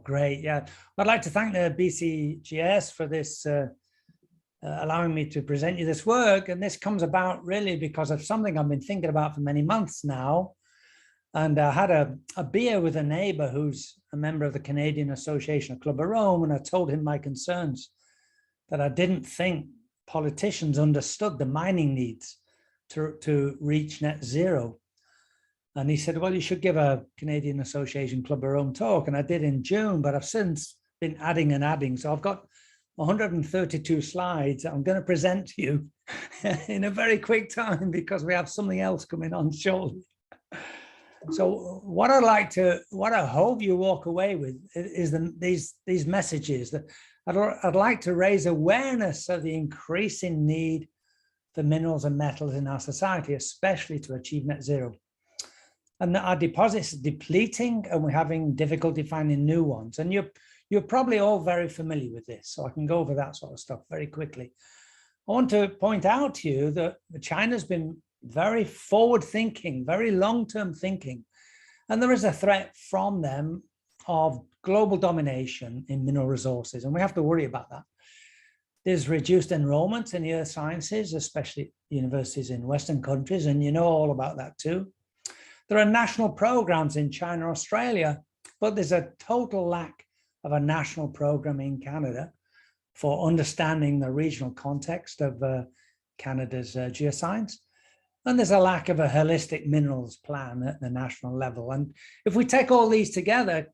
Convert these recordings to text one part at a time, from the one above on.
Great, yeah. I'd like to thank the BCGS for this, allowing me to present you this work. And this comes about really because of something I've been thinking about for many months now. And I had a beer with a neighbor who's a member of the Canadian Association of Club of Rome, and I told him my concerns, that I didn't think politicians understood the mining needs to reach net zero. And he said, well, you should give a Canadian Association Club of Rome talk. And I did in June, but I've since been adding and adding. So I've got 132 slides I'm going to present to you in a very quick time because we have something else coming on shortly. So what I hope you walk away with is these messages that I'd like to raise awareness of the increasing need for minerals and metals in our society, especially to achieve net zero. And our deposits are depleting and we're having difficulty finding new ones. And you're probably all very familiar with this, so I can go over that sort of stuff very quickly. I want to point out to you that China's been very forward-thinking, very long-term thinking, and there is a threat from them of global domination in mineral resources, and we have to worry about that. There's reduced enrollment in the earth sciences, especially universities in Western countries, and you know all about that too. There are national programs in China, Australia, but there's a total lack of a national program in Canada for understanding the regional context of Canada's geoscience. And there's a lack of a holistic minerals plan at the national level. And if we take all these together,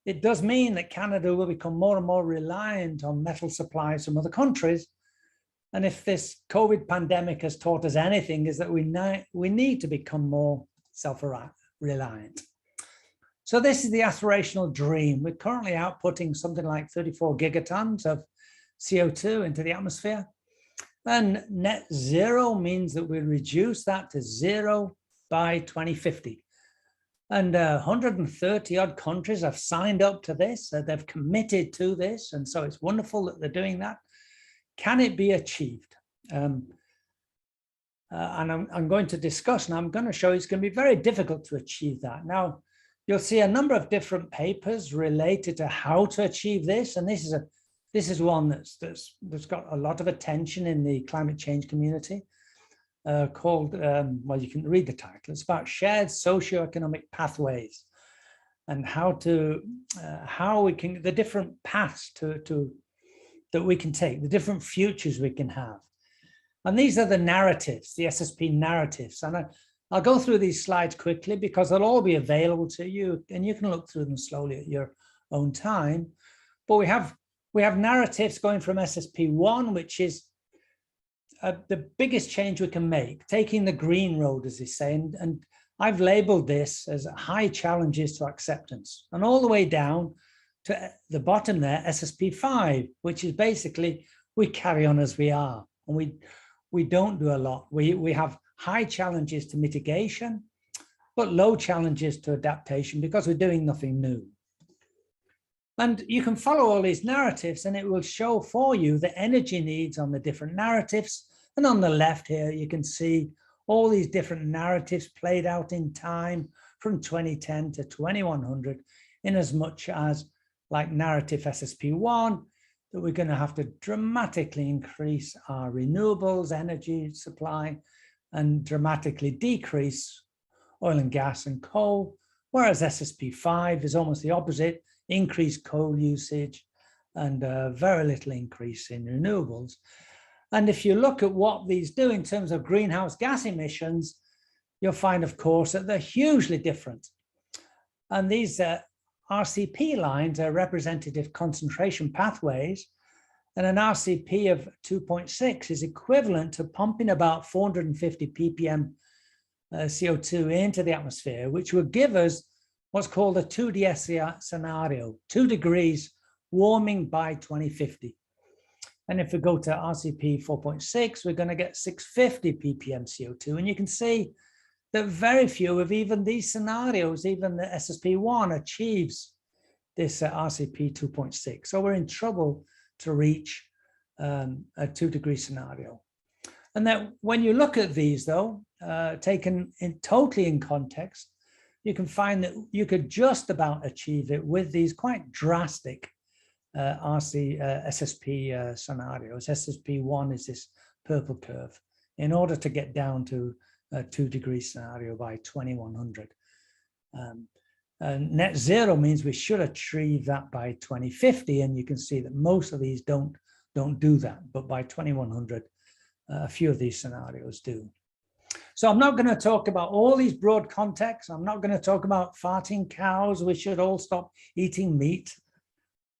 it does mean that Canada will become more and more reliant on metal supplies from other countries. And if this COVID pandemic has taught us anything, is that we need to become more self-reliant. So this is the aspirational dream. We're currently outputting something like 34 gigatons of CO2 into the atmosphere. And net zero means that we reduce that to zero by 2050. And 130 odd countries have signed up to this. They've committed to this. And so it's wonderful that they're doing that. Can it be achieved? And I'm going to discuss, and I'm going to show you it's going to be very difficult to achieve that. Now, you'll see a number of different papers related to how to achieve this, and this is one that's got a lot of attention in the climate change community, called, well, you can read the title. It's about shared socioeconomic pathways and how we can, the different paths that we can take, the different futures we can have. And these are the narratives, the SSP narratives. And I'll go through these slides quickly because they'll all be available to you and you can look through them slowly at your own time. But we have narratives going from SSP1, which is the biggest change we can make, taking the green road, as they say. And I've labeled this as high challenges to acceptance, and all the way down to the bottom there, SSP5, which is basically we carry on as we are. And we don't do a lot. We have high challenges to mitigation, but low challenges to adaptation because we're doing nothing new. And you can follow all these narratives and it will show for you the energy needs on the different narratives. And on the left here, you can see all these different narratives played out in time from 2010 to 2100, in as much as like narrative SSP1, that we're going to have to dramatically increase our renewables energy supply and dramatically decrease oil and gas and coal, whereas SSP5 is almost the opposite, increased coal usage and very little increase in renewables. And if you look at what these do in terms of greenhouse gas emissions, you'll find, of course, that they're hugely different. And these RCP lines are representative concentration pathways, and an RCP of 2.6 is equivalent to pumping about 450 ppm CO2 into the atmosphere, which would give us what's called a 2DS scenario, 2 degrees warming by 2050. And if we go to RCP 4.6, we're going to get 650 ppm CO2. And you can see that very few of even these scenarios, even the SSP1 achieves this RCP 2.6. So we're in trouble to reach a 2-degree scenario. And that when you look at these though, taken totally in context, you can find that you could just about achieve it with these quite drastic SSP scenarios. SSP1 is this purple curve in order to get down to a 2-degree scenario by 2100. Net zero means we should achieve that by 2050, and you can see that most of these don't do that, but by 2100 a few of these scenarios do. So I'm not going to talk about all these broad contexts. I'm not going to talk about farting cows, we should all stop eating meat.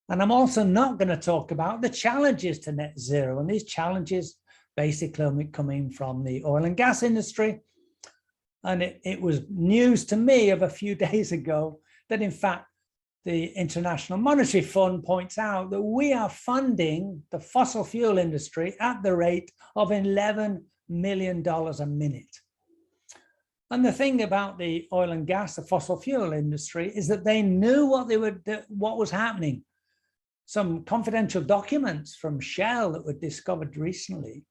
And I'm also not going to talk about the challenges to net zero, and these challenges basically coming from the oil and gas industry. And it was news to me of a few days ago that in fact the International Monetary Fund points out that we are funding the fossil fuel industry at the rate of $11 million a minute. And the thing about the oil and gas, the fossil fuel industry, is that they knew what was happening. Some confidential documents from Shell that were discovered recently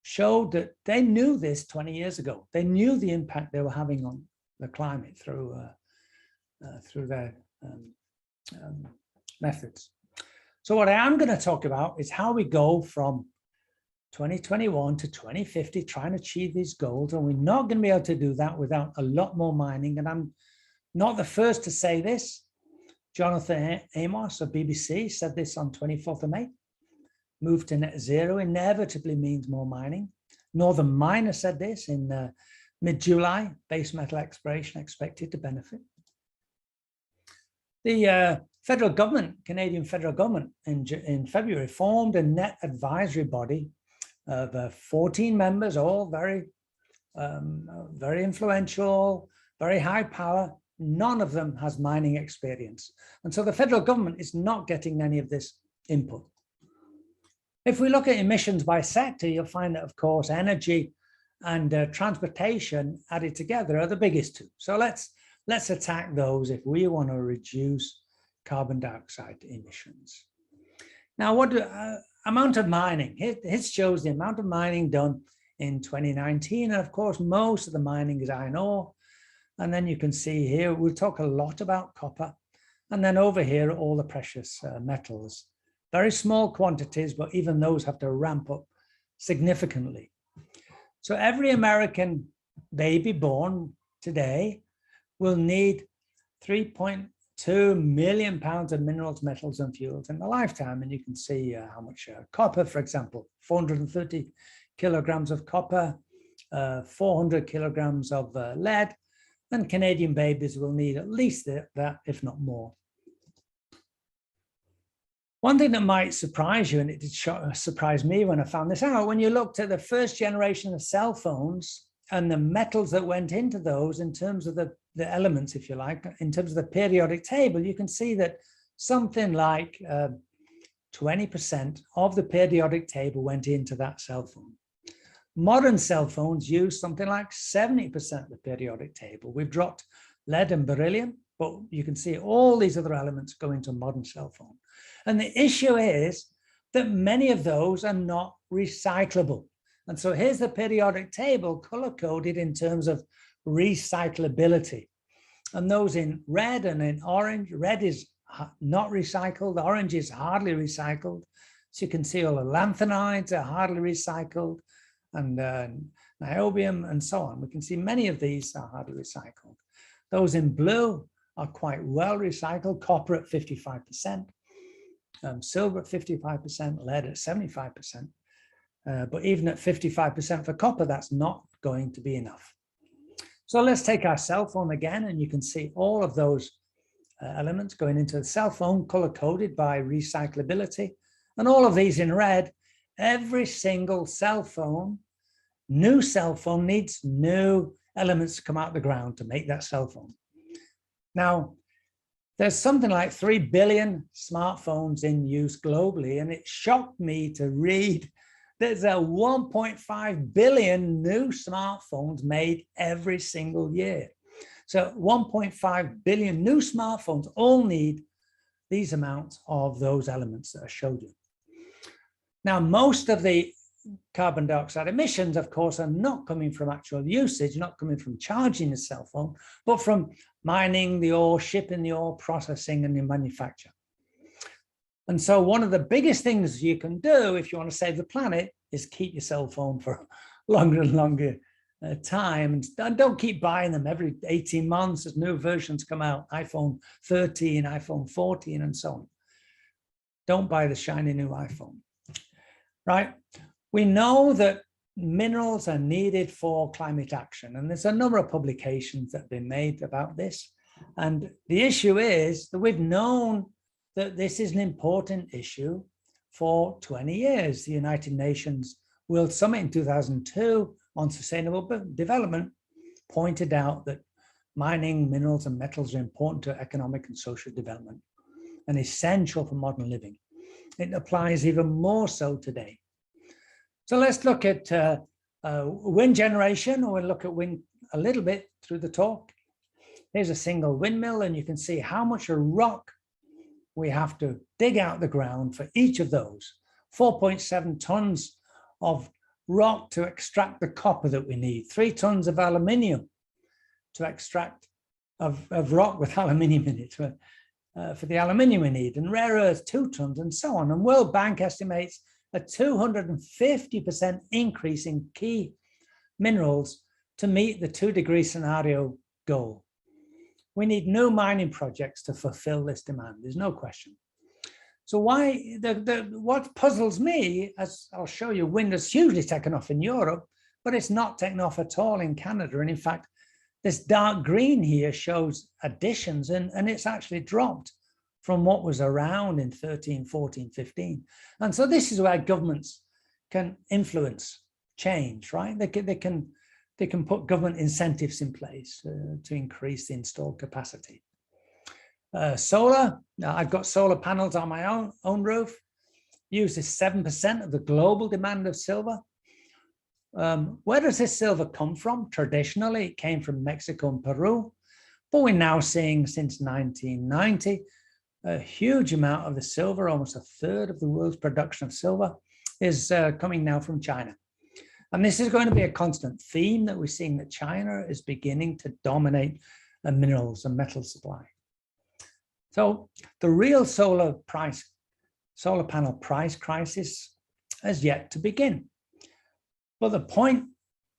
showed that they knew this 20 years ago. They knew the impact they were having on the climate through their methods. So what I am going to talk about is how we go from 2021 to 2050, trying to achieve these goals. And we're not going to be able to do that without a lot more mining. And I'm not the first to say this. Jonathan Amos of BBC said this on 24th of May. Move to net zero inevitably means more mining. Northern Miner said this in mid-July. Base metal exploration expected to benefit. The federal government, Canadian federal government, in February formed a net advisory body of 14 members, all very influential, very high power. None of them has mining experience. And so the federal government is not getting any of this input. If we look at emissions by sector, you'll find that, of course, energy and transportation added together are the biggest two. So let's attack those if we want to reduce carbon dioxide emissions. Now, what amount of mining? Here shows the amount of mining done in 2019. And of course, most of the mining is iron ore. And then you can see here, we'll talk a lot about copper. And then over here, all the precious metals. Very small quantities, but even those have to ramp up significantly. So every American baby born today will need 3.2 million pounds of minerals, metals, and fuels in a lifetime. And you can see how much copper, for example, 430 kilograms of copper, 400 kilograms of lead, and Canadian babies will need at least that, if not more. One thing that might surprise you, and it did surprise me when I found this out, when you looked at the first generation of cell phones and the metals that went into those in terms of the elements, if you like, in terms of the periodic table, you can see that something like 20% of the periodic table went into that cell phone. Modern cell phones use something like 70% of the periodic table. We've dropped lead and beryllium, but you can see all these other elements go into a modern cell phone. And the issue is that many of those are not recyclable. And so here's the periodic table color-coded in terms of recyclability. And those in red and in orange, red is not recycled, orange is hardly recycled. So you can see all the lanthanides are hardly recycled, and niobium and so on. We can see many of these are hardly recycled. Those in blue are quite well recycled, copper at 55%, silver at 55%, lead at 75%. But even at 55% for copper, that's not going to be enough. So let's take our cell phone again, and you can see all of those elements going into the cell phone, color-coded by recyclability. And all of these in red, every single cell phone, new cell phone, needs new elements to come out of the ground to make that cell phone. Now, there's something like 3 billion smartphones in use globally, and it shocked me to read there's a 1.5 billion new smartphones made every single year. So 1.5 billion new smartphones all need these amounts of those elements that I showed you. Now, most of the carbon dioxide emissions, of course, are not coming from actual usage, not coming from charging the cell phone, but from mining the ore, shipping the ore, processing, and the manufacture. And so one of the biggest things you can do if you want to save the planet is keep your cell phone for longer and longer time. And don't keep buying them every 18 months as new versions come out, iPhone 13, iPhone 14, and so on. Don't buy the shiny new iPhone, right? We know that minerals are needed for climate action, and there's a number of publications that have been made about this. And the issue is that we've known that this is an important issue for 20 years. The United Nations World Summit in 2002 on sustainable development pointed out that mining minerals and metals are important to economic and social development and essential for modern living. It applies even more so today. So let's look at wind generation, or we'll look at wind a little bit through the talk. Here's a single windmill, and you can see how much rock we have to dig out the ground for each of those. 4.7 tons of rock to extract the copper that we need, 3 tons of aluminium to extract of rock with aluminium in it for the aluminium we need, and rare earth 2 tons, and so on. And World Bank estimates a 250% increase in key minerals to meet the 2-degree scenario goal. We need new mining projects to fulfill this demand. There's no question. So what puzzles me, as I'll show you, wind has hugely taken off in Europe, but it's not taken off at all in Canada. And in fact, this dark green here shows additions, and it's actually dropped from what was around in 13, 14, 15. And so this is where governments can influence change, right? They can put government incentives in place to increase the installed capacity. Solar, now I've got solar panels on my own roof, uses 7% of the global demand of silver. Where does this silver come from? Traditionally, it came from Mexico and Peru, but we're now seeing since 1990, a huge amount of the silver, almost a third of the world's production of silver, is coming now from China. And this is going to be a constant theme that we're seeing, that China is beginning to dominate the minerals and metal supply. So the real solar panel price crisis has yet to begin. But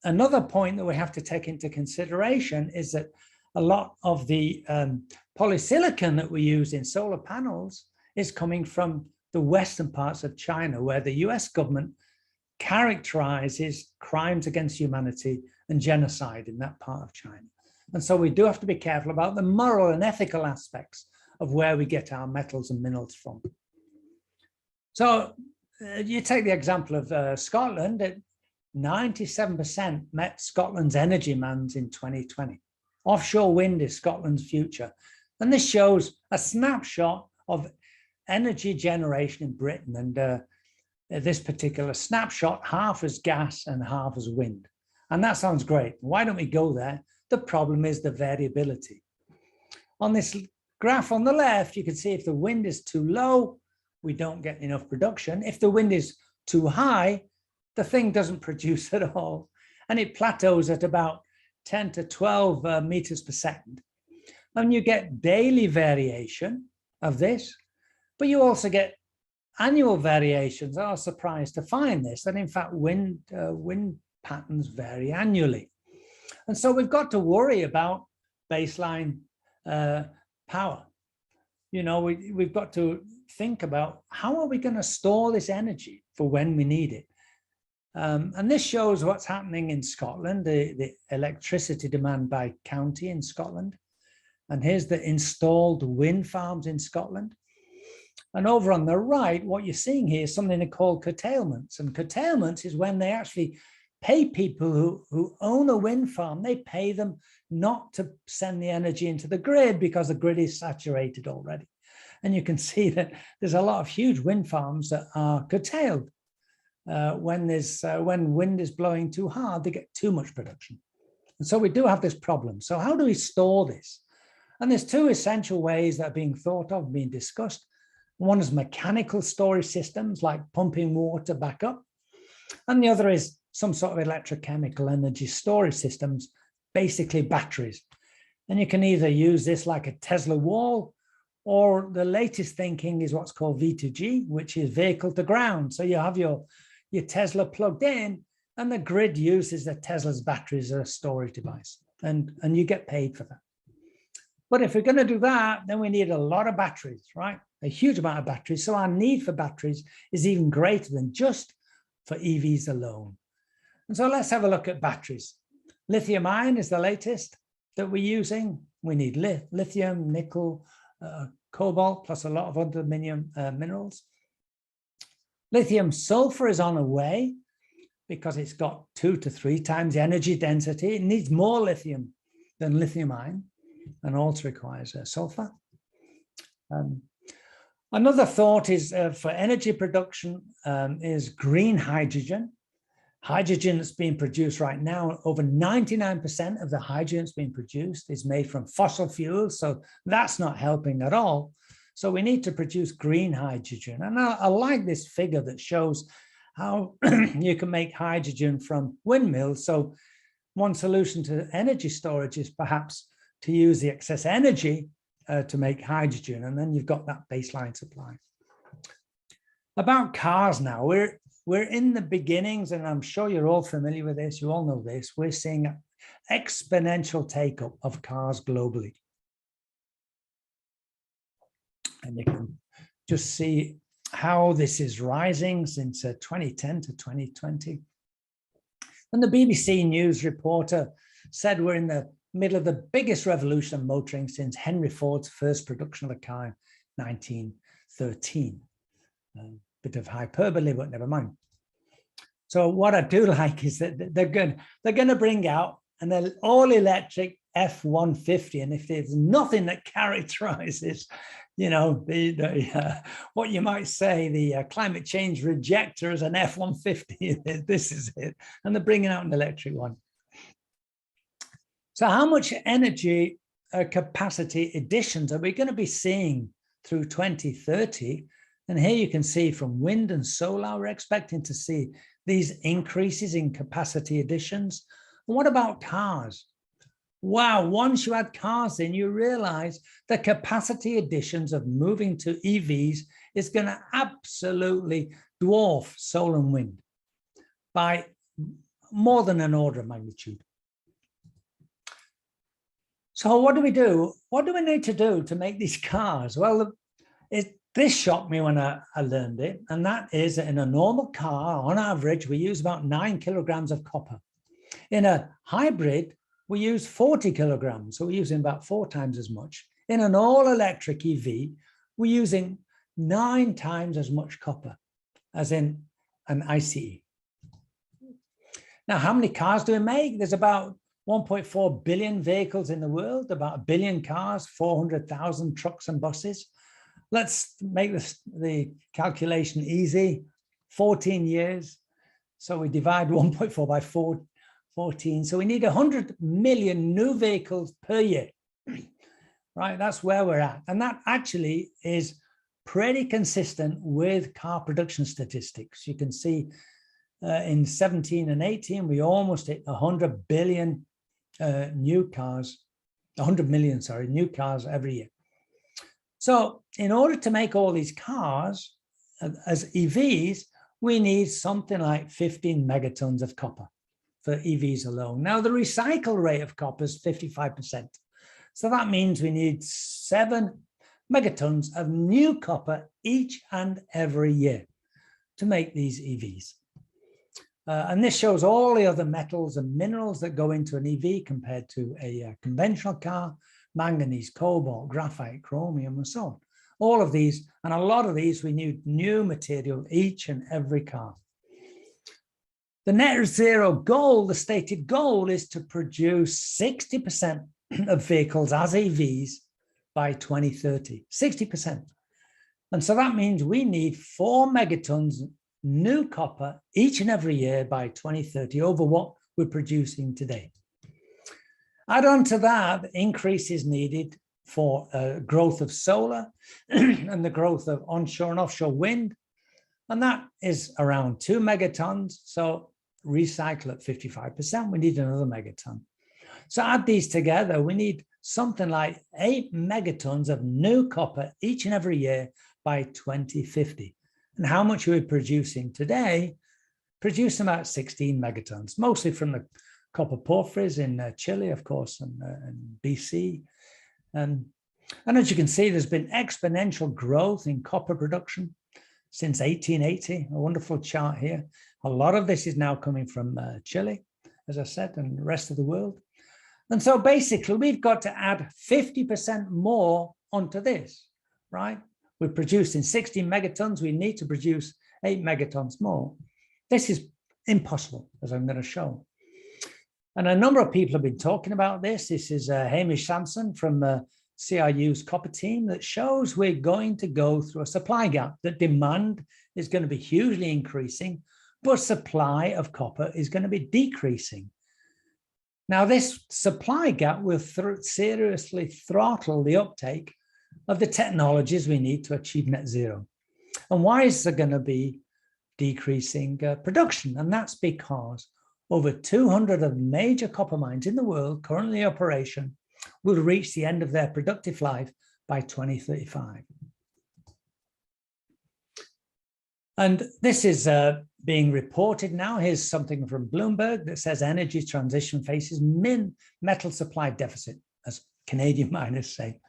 another point that we have to take into consideration is that a lot of the polysilicon that we use in solar panels is coming from the western parts of China, where the US government characterizes crimes against humanity and genocide in that part of China. And so we do have to be careful about the moral and ethical aspects of where we get our metals and minerals from. So you take the example of Scotland. 97% met Scotland's energy demands in 2020. Offshore wind is Scotland's future. And this shows a snapshot of energy generation in Britain. And this particular snapshot, half as gas and half as wind. And that sounds great. Why don't we go there? The problem is the variability. On this graph on the left, you can see if the wind is too low, we don't get enough production. If the wind is too high, the thing doesn't produce at all. And it plateaus at about 10 to 12 meters per second. And you get daily variation of this, but you also get annual variations. I was surprised to find this, that in fact wind patterns vary annually. And so we've got to worry about baseline power. You know, we've got to think about how are we going to store this energy for when we need it. And this shows what's happening in Scotland, the electricity demand by county in Scotland. And here's the installed wind farms in Scotland. And over on the right, what you're seeing here is something they call curtailments. And curtailments is when they actually pay people who own a wind farm, they pay them not to send the energy into the grid because the grid is saturated already. And you can see that there's a lot of huge wind farms that are curtailed. When wind is blowing too hard, they get too much production. And so we do have this problem. So how do we store this? And there's two essential ways that are being thought of, being discussed. One is mechanical storage systems, like pumping water back up. And the other is some sort of electrochemical energy storage systems, basically batteries. And you can either use this like a Tesla wall, or the latest thinking is what's called V2G, which is vehicle to ground. So you have your Tesla plugged in, and the grid uses the Tesla's batteries as a storage device, and you get paid for that. But if we're going to do that, then we need a lot of batteries, right? A huge amount of batteries. So our need for batteries is even greater than just for EVs alone. And so let's have a look at batteries. Lithium ion is the latest that we're using. We need lithium, nickel, cobalt, plus a lot of other minerals. Lithium sulfur is on the way because it's got 2 to 3 times the energy density. It needs more lithium than lithium ion, and also requires sulfur. Another thought is for energy production is green hydrogen. Hydrogen that's being produced right now, over 99% of the hydrogen that's being produced is made from fossil fuels. So that's not helping at all. So we need to produce green hydrogen. And I like this figure that shows how you can make hydrogen from windmills. So one solution to energy storage is perhaps to use the excess energy to make hydrogen. And then you've got that baseline supply. About cars now, we're in the beginnings, and I'm sure you're all familiar with this. You all know this. We're seeing exponential take-up of cars globally. And you can just see how this is rising since 2010 to 2020. And the BBC News reporter said we're in the middle of the biggest revolution of motoring since Henry Ford's first production of a car in 1913. Bit of hyperbole, but never mind. So what I do like is that they're going to bring out an all-electric F-150, and if there's nothing that characterizes, you know, what you might say the climate change rejecter as an F-150, this is it. And they're bringing out an electric one. So how much energy capacity additions are we going to be seeing through 2030? And here you can see from wind and solar, we're expecting to see these increases in capacity additions. And what about cars? Wow, once you add cars in, you realize the capacity additions of moving to EVs is going to absolutely dwarf solar and wind by more than an order of magnitude. So what do we do? What do we need to do to make these cars? Well, this shocked me when I learned it, and that is that in a normal car, on average, we use about 9 kilograms of copper. In a hybrid, we use 40 kilograms, so we're using about 4 times as much. In an all-electric EV, we're using 9 times as much copper as in an ICE. Now, how many cars do we make? There's about 1.4 billion vehicles in the world, about 1 billion cars, 400,000 trucks and buses. Let's make the calculation easy. 14 years. So we divide 1.4 by 14. So we need 100 million new vehicles per year. Right, that's where we're at. And that actually is pretty consistent with car production statistics. You can see in 17 and 18, we almost hit 100 billion new cars, 100 million, sorry, new cars every year. So in order to make all these cars as EVs, we need something like 15 megatons of copper for EVs alone. Now, the recycle rate of copper is 55%. So that means we need 7 megatons of new copper each and every year to make these EVs. And this shows all the other metals and minerals that go into an EV compared to a conventional car: manganese, cobalt, graphite, chromium, and so on. All of these, and a lot of these, we need new material each and every car. The net zero goal, the stated goal, is to produce 60% of vehicles as EVs by 2030, 60%. And so that means we need 4 megatons new copper each and every year by 2030 over what we're producing today. Add on to that, the increase is needed for growth of solar and the growth of onshore and offshore wind. And that is around 2 megatons. So recycle at 55%, we need another megaton. So add these together, we need something like 8 megatons of new copper each and every year by 2050. And how much are we producing today? Producing about 16 megatons, mostly from the copper porphyries in Chile, of course, and BC. And as you can see, there's been exponential growth in copper production since 1880, a wonderful chart here. A lot of this is now coming from Chile, as I said, and the rest of the world. And so basically, we've got to add 50% more onto this, right? We're producing 16 megatons. We need to produce 8 megatons more. This is impossible, as I'm going to show. And a number of people have been talking about this. This is Hamish Sampson from CRU's copper team that shows we're going to go through a supply gap, that demand is going to be hugely increasing, but supply of copper is going to be decreasing. Now, this supply gap will seriously throttle the uptake of the technologies we need to achieve net zero. And why is there going to be decreasing production? And that's because over 200 of the major copper mines in the world currently in operation will reach the end of their productive life by 2035. And this is being reported now. Here's something from Bloomberg that says energy transition faces metal supply deficit, as Canadian miners say.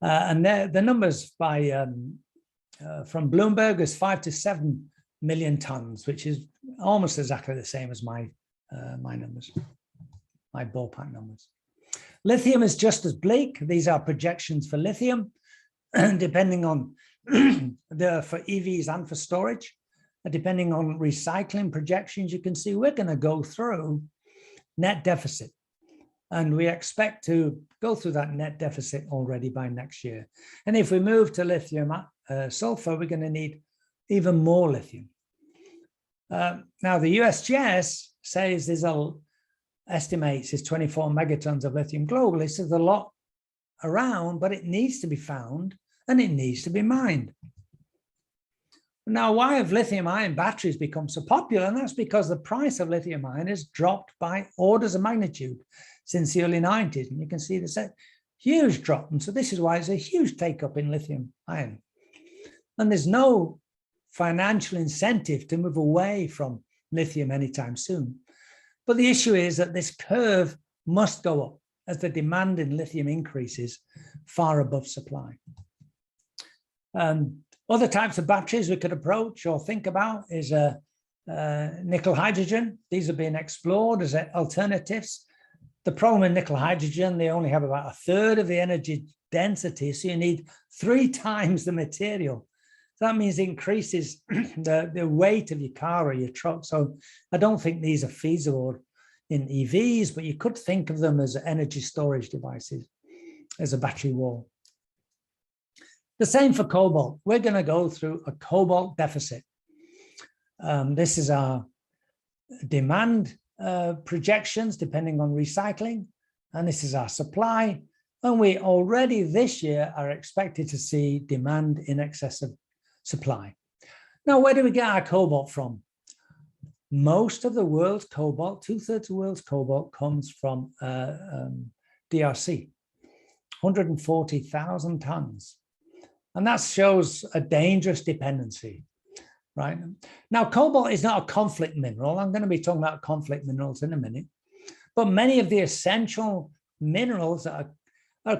And the numbers by from Bloomberg is 5 to 7 million tons, which is almost exactly the same as my numbers, my ballpark numbers. Lithium is just as bleak. These are projections for lithium, depending on for EVs and for storage. Depending on recycling projections, you can see we're going to go through net deficit. And we expect to go through that net deficit already by next year. And if we move to lithium sulfur, we're going to need even more lithium. Now, the USGS says estimates is 24 megatons of lithium globally. So there's a lot around, but it needs to be found and it needs to be mined. Now, why have lithium-ion batteries become so popular? And that's because the price of lithium-ion has dropped by orders of magnitude since the early 90s. And you can see this huge drop. And so this is why it's a huge take-up in lithium-ion. And there's no financial incentive to move away from lithium anytime soon. But the issue is that this curve must go up as the demand in lithium increases far above supply. Other types of batteries we could approach or think about is nickel hydrogen. These are being explored as alternatives. The problem with nickel hydrogen, they only have about 1/3 of the energy density, so you need 3 times the material. So that means it increases the weight of your car or your truck. So I don't think these are feasible in EVs, but you could think of them as energy storage devices, as a battery wall. The same for cobalt. We're going to go through a cobalt deficit. This is our demand projections depending on recycling, and this is our supply. And we already this year are expected to see demand in excess of supply. Now, where do we get our cobalt from? Most of the world's cobalt, 2/3 of the world's cobalt, comes from DRC, 140,000 tons. And that shows a dangerous dependency, right? Now, cobalt is not a conflict mineral. I'm going to be talking about conflict minerals in a minute. But many of the essential minerals are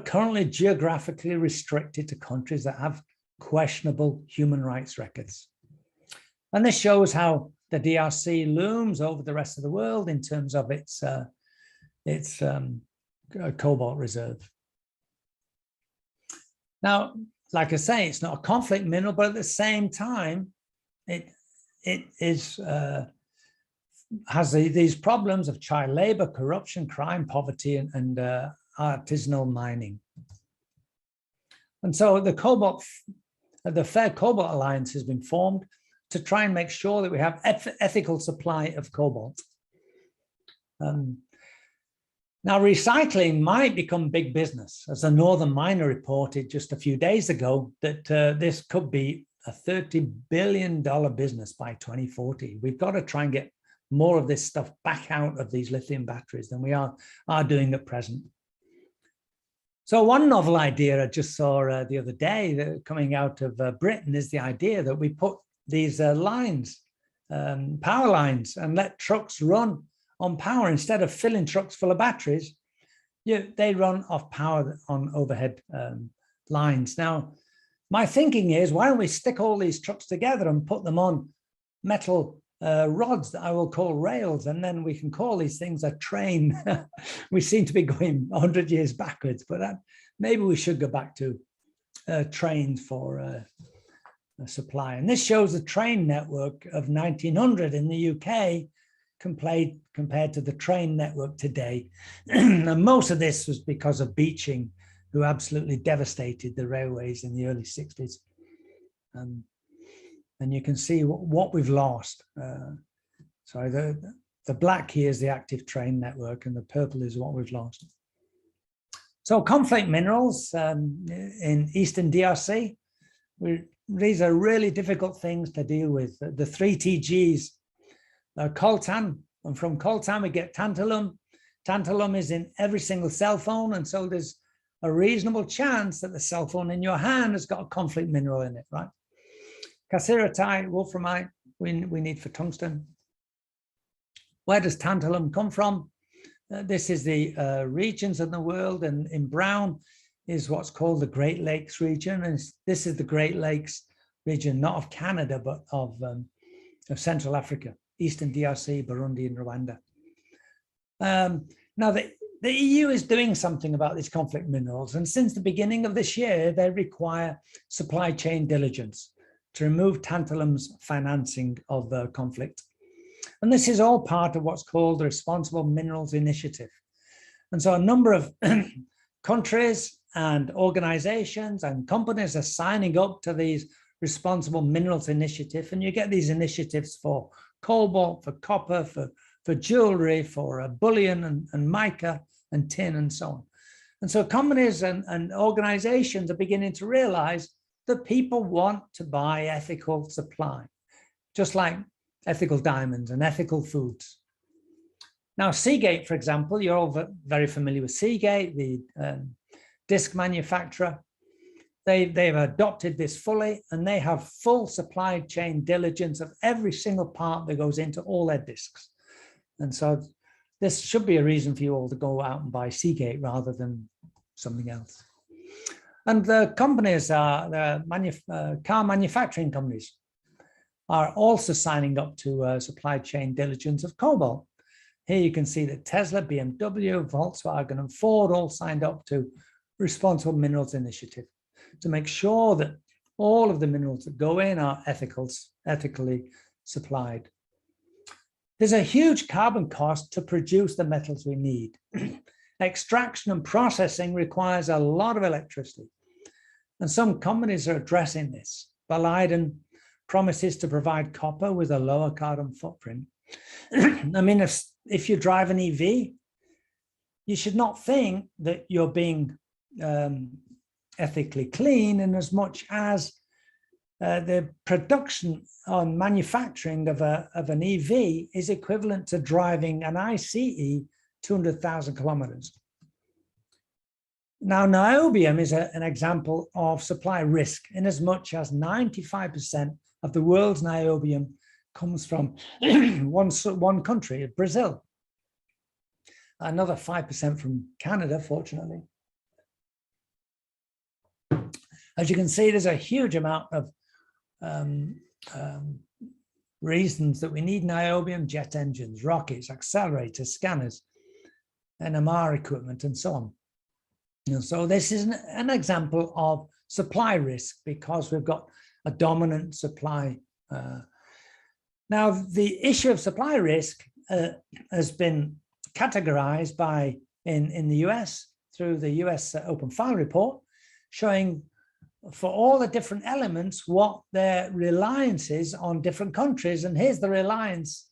currently geographically restricted to countries that have questionable human rights records. And this shows how the DRC looms over the rest of the world in terms of its cobalt reserve. Now, like I say, it's not a conflict mineral, but at the same time, it has these problems of child labor, corruption, crime, poverty, and artisanal mining. And so the Fair Cobalt Alliance has been formed to try and make sure that we have ethical supply of cobalt. Now, recycling might become big business, as the Northern Miner reported just a few days ago that this could be a $30 billion business by 2040. We've got to try and get more of this stuff back out of these lithium batteries than we are doing at present. So one novel idea I just saw the other day that coming out of Britain is the idea that we put these lines, power lines, and let trucks run on power. Instead of filling trucks full of batteries, they run off power on overhead lines. Now, my thinking is, why don't we stick all these trucks together and put them on metal rods that I will call rails, and then we can call these things a train. We seem to be going 100 years backwards, but maybe we should go back to trains for a supply. And this shows the train network of 1900 in the UK compared to the train network today. And most of this was because of beaching, who absolutely devastated the railways in the early 60s. And you can see what we've lost. So the black here is the active train network, and the purple is what we've lost. So conflict minerals in Eastern DRC, these are really difficult things to deal with. The 3 TGs, coltan, and from coltan we get tantalum. Tantalum is in every single cell phone, and so there's a reasonable chance that the cell phone in your hand has got a conflict mineral in it, right? Cassiterite, wolframite, we need for tungsten. Where does tantalum come from? This is the regions of the world, and in brown is what's called the Great Lakes region. And this is the Great Lakes region, not of Canada, but of Central Africa, Eastern DRC, Burundi, and Rwanda. Now, the EU is doing something about these conflict minerals. And since the beginning of this year, they require supply chain diligence to remove tantalum's financing of the conflict. And this is all part of what's called the Responsible Minerals Initiative. And so a number of countries and organizations and companies are signing up to these Responsible Minerals Initiative. And you get these initiatives for cobalt, for copper, for jewelry, for bullion and mica and tin and so on. And so companies and organizations are beginning to realize that people want to buy ethical supply, just like ethical diamonds and ethical foods. Now, Seagate, for example, you're all very familiar with Seagate, the disc manufacturer. They've adopted this fully, and they have full supply chain diligence of every single part that goes into all their discs. And so this should be a reason for you all to go out and buy Seagate rather than something else. And the companies, car manufacturing companies, are also signing up to supply chain diligence of cobalt. Here you can see that Tesla, BMW, Volkswagen, and Ford all signed up to Responsible Minerals Initiative to make sure that all of the minerals that go in are ethically supplied. There's a huge carbon cost to produce the metals we need. Extraction and processing requires a lot of electricity. And some companies are addressing this. Boliden promises to provide copper with a lower carbon footprint. I mean, if you drive an EV, you should not think that you're being ethically clean in as much as the production on manufacturing of an EV is equivalent to driving an ICE 200,000 kilometers. Now, niobium is an example of supply risk, in as much as 95% of the world's niobium comes from one country, Brazil. Another 5% from Canada, fortunately. As you can see, there's a huge amount of reasons that we need niobium: jet engines, rockets, accelerators, scanners, NMR equipment, and so on. And so this is an example of supply risk because we've got a dominant supply. Now, the issue of supply risk has been categorized in the US through the US Open File report, showing for all the different elements what their reliance is on different countries. And here's the reliance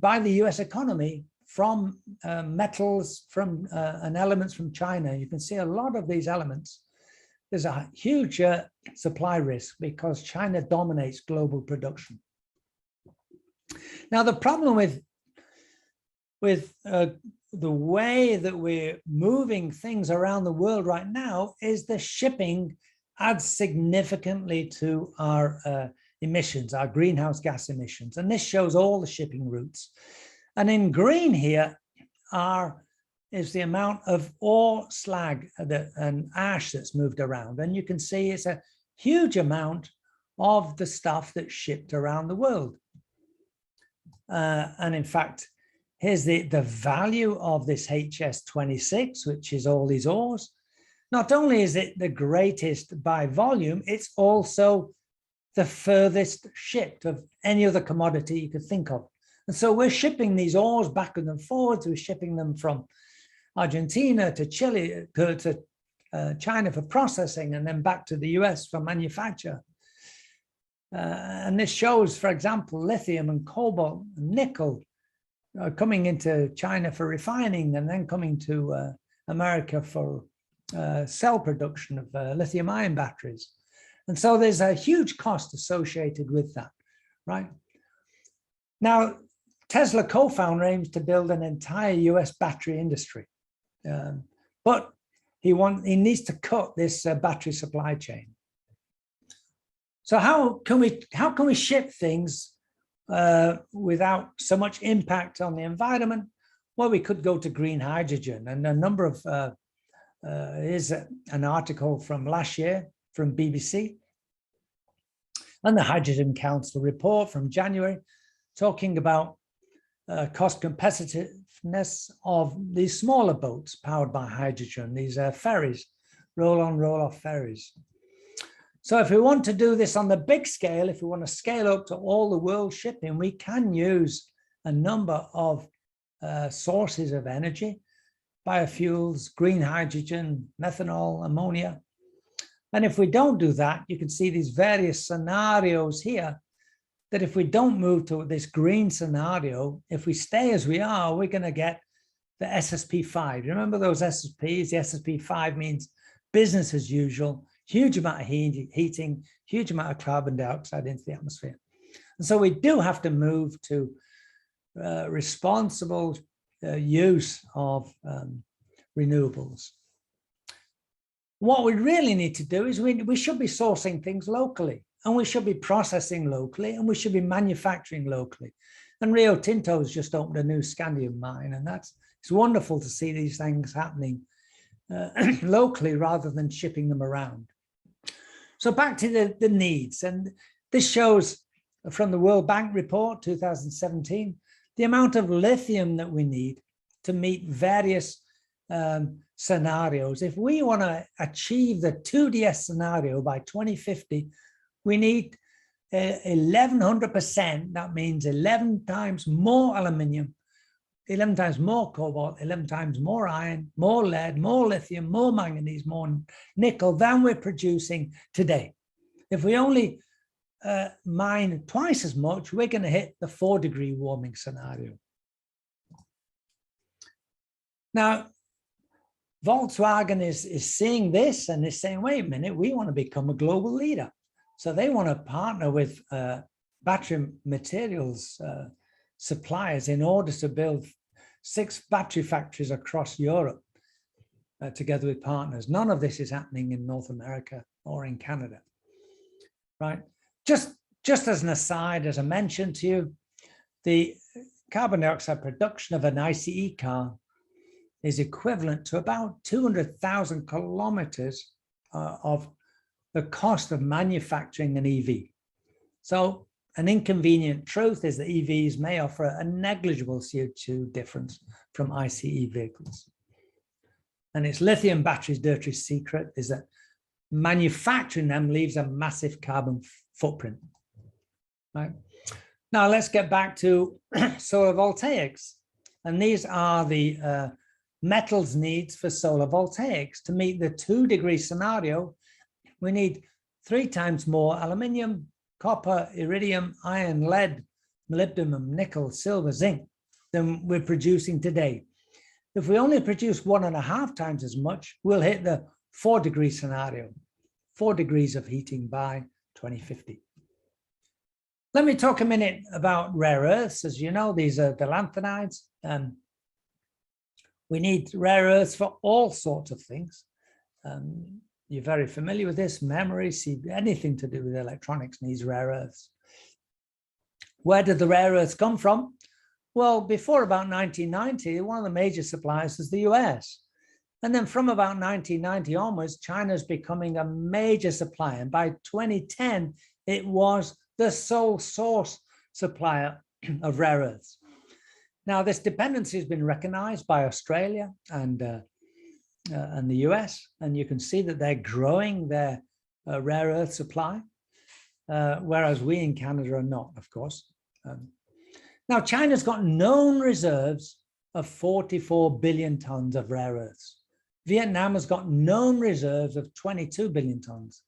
by the US economy from metals and elements from China. You can see a lot of these elements there's a huge supply risk because China dominates global production. Now, the problem with the way that we're moving things around the world right now is the shipping adds significantly to our emissions, our greenhouse gas emissions. And this shows all the shipping routes. And in green here is the amount of ore, slag, and ash that's moved around. And you can see it's a huge amount of the stuff that's shipped around the world. And in fact, here's the value of this HS26, which is all these ores. Not only is it the greatest by volume, it's also the furthest shipped of any other commodity you could think of. And so we're shipping these ores backwards and forwards. We're shipping them from Argentina to Chile, to China for processing, and then back to the US for manufacture. And this shows, for example, lithium and cobalt and nickel coming into China for refining and then coming to America for cell production of lithium-ion batteries. And so there's a huge cost associated with that, right? Now, Tesla co-founder aims to build an entire US battery industry, but he needs to cut this battery supply chain. So how can we ship things without so much impact on the environment? Well, we could go to green hydrogen, and a number of is an article from last year from BBC and the Hydrogen Council report from January, talking about cost competitiveness of these smaller boats powered by hydrogen, these ferries, roll-on, roll-off ferries. So if we want to do this on the big scale, if we want to scale up to all the world shipping, we can use a number of sources of energy, biofuels, green hydrogen, methanol, ammonia. And if we don't do that, you can see these various scenarios here, that if we don't move to this green scenario, if we stay as we are, we're going to get the SSP5. Remember those SSPs? The SSP5 means business as usual, huge amount of heating, huge amount of carbon dioxide into the atmosphere. And so we do have to move to responsible use of renewables. What we really need to do is we should be sourcing things locally, and we should be processing locally, and we should be manufacturing locally. And Rio Tinto has just opened a new scandium mine, and it's wonderful to see these things happening locally rather than shipping them around. So back to the needs, and this shows from the World Bank report 2017 the amount of lithium that we need to meet various scenarios. If we want to achieve the 2DS scenario by 2050, we need 1100%. That means 11 times more aluminium, 11 times more cobalt, 11 times more iron, more lead, more lithium, more manganese, more nickel than we're producing today. If we only mine twice as much, we're going to hit the 4-degree warming scenario. Now, Volkswagen is seeing this and is saying, wait a minute, we want to become a global leader. So they want to partner with battery materials suppliers in order to build 6 battery factories across Europe together with partners. None of this is happening in North America or in Canada, right? Just as an aside, as I mentioned to you, the carbon dioxide production of an ICE car is equivalent to about 200,000 kilometers of the cost of manufacturing an EV. So an inconvenient truth is that EVs may offer a negligible CO2 difference from ICE vehicles. And its lithium batteries' dirty secret is that manufacturing them leaves a massive carbon footprint, right? Now let's get back to solar voltaics. And these are the metals needs for solar voltaics. To meet the 2-degree scenario, we need 3 times more aluminium, copper, iridium, iron, lead, molybdenum, nickel, silver, zinc than we're producing today. If we only produce 1.5 times as much, we'll hit the 4-degree scenario. 4 degrees of heating by 2050. Let me talk a minute about rare earths. As you know, these are the lanthanides. We need rare earths for all sorts of things. You're very familiar with this. Memory, anything to do with electronics needs rare earths. Where did the rare earths come from? Well, before about 1990, one of the major suppliers was the US. And then from about 1990 onwards, China is becoming a major supplier. And by 2010, it was the sole source supplier of rare earths. Now, this dependency has been recognized by Australia and the US, and you can see that they're growing their rare earth supply, whereas we in Canada are not, of course. Now, China's got known reserves of 44 billion tons of rare earths. Vietnam has got known reserves of 22 billion tons.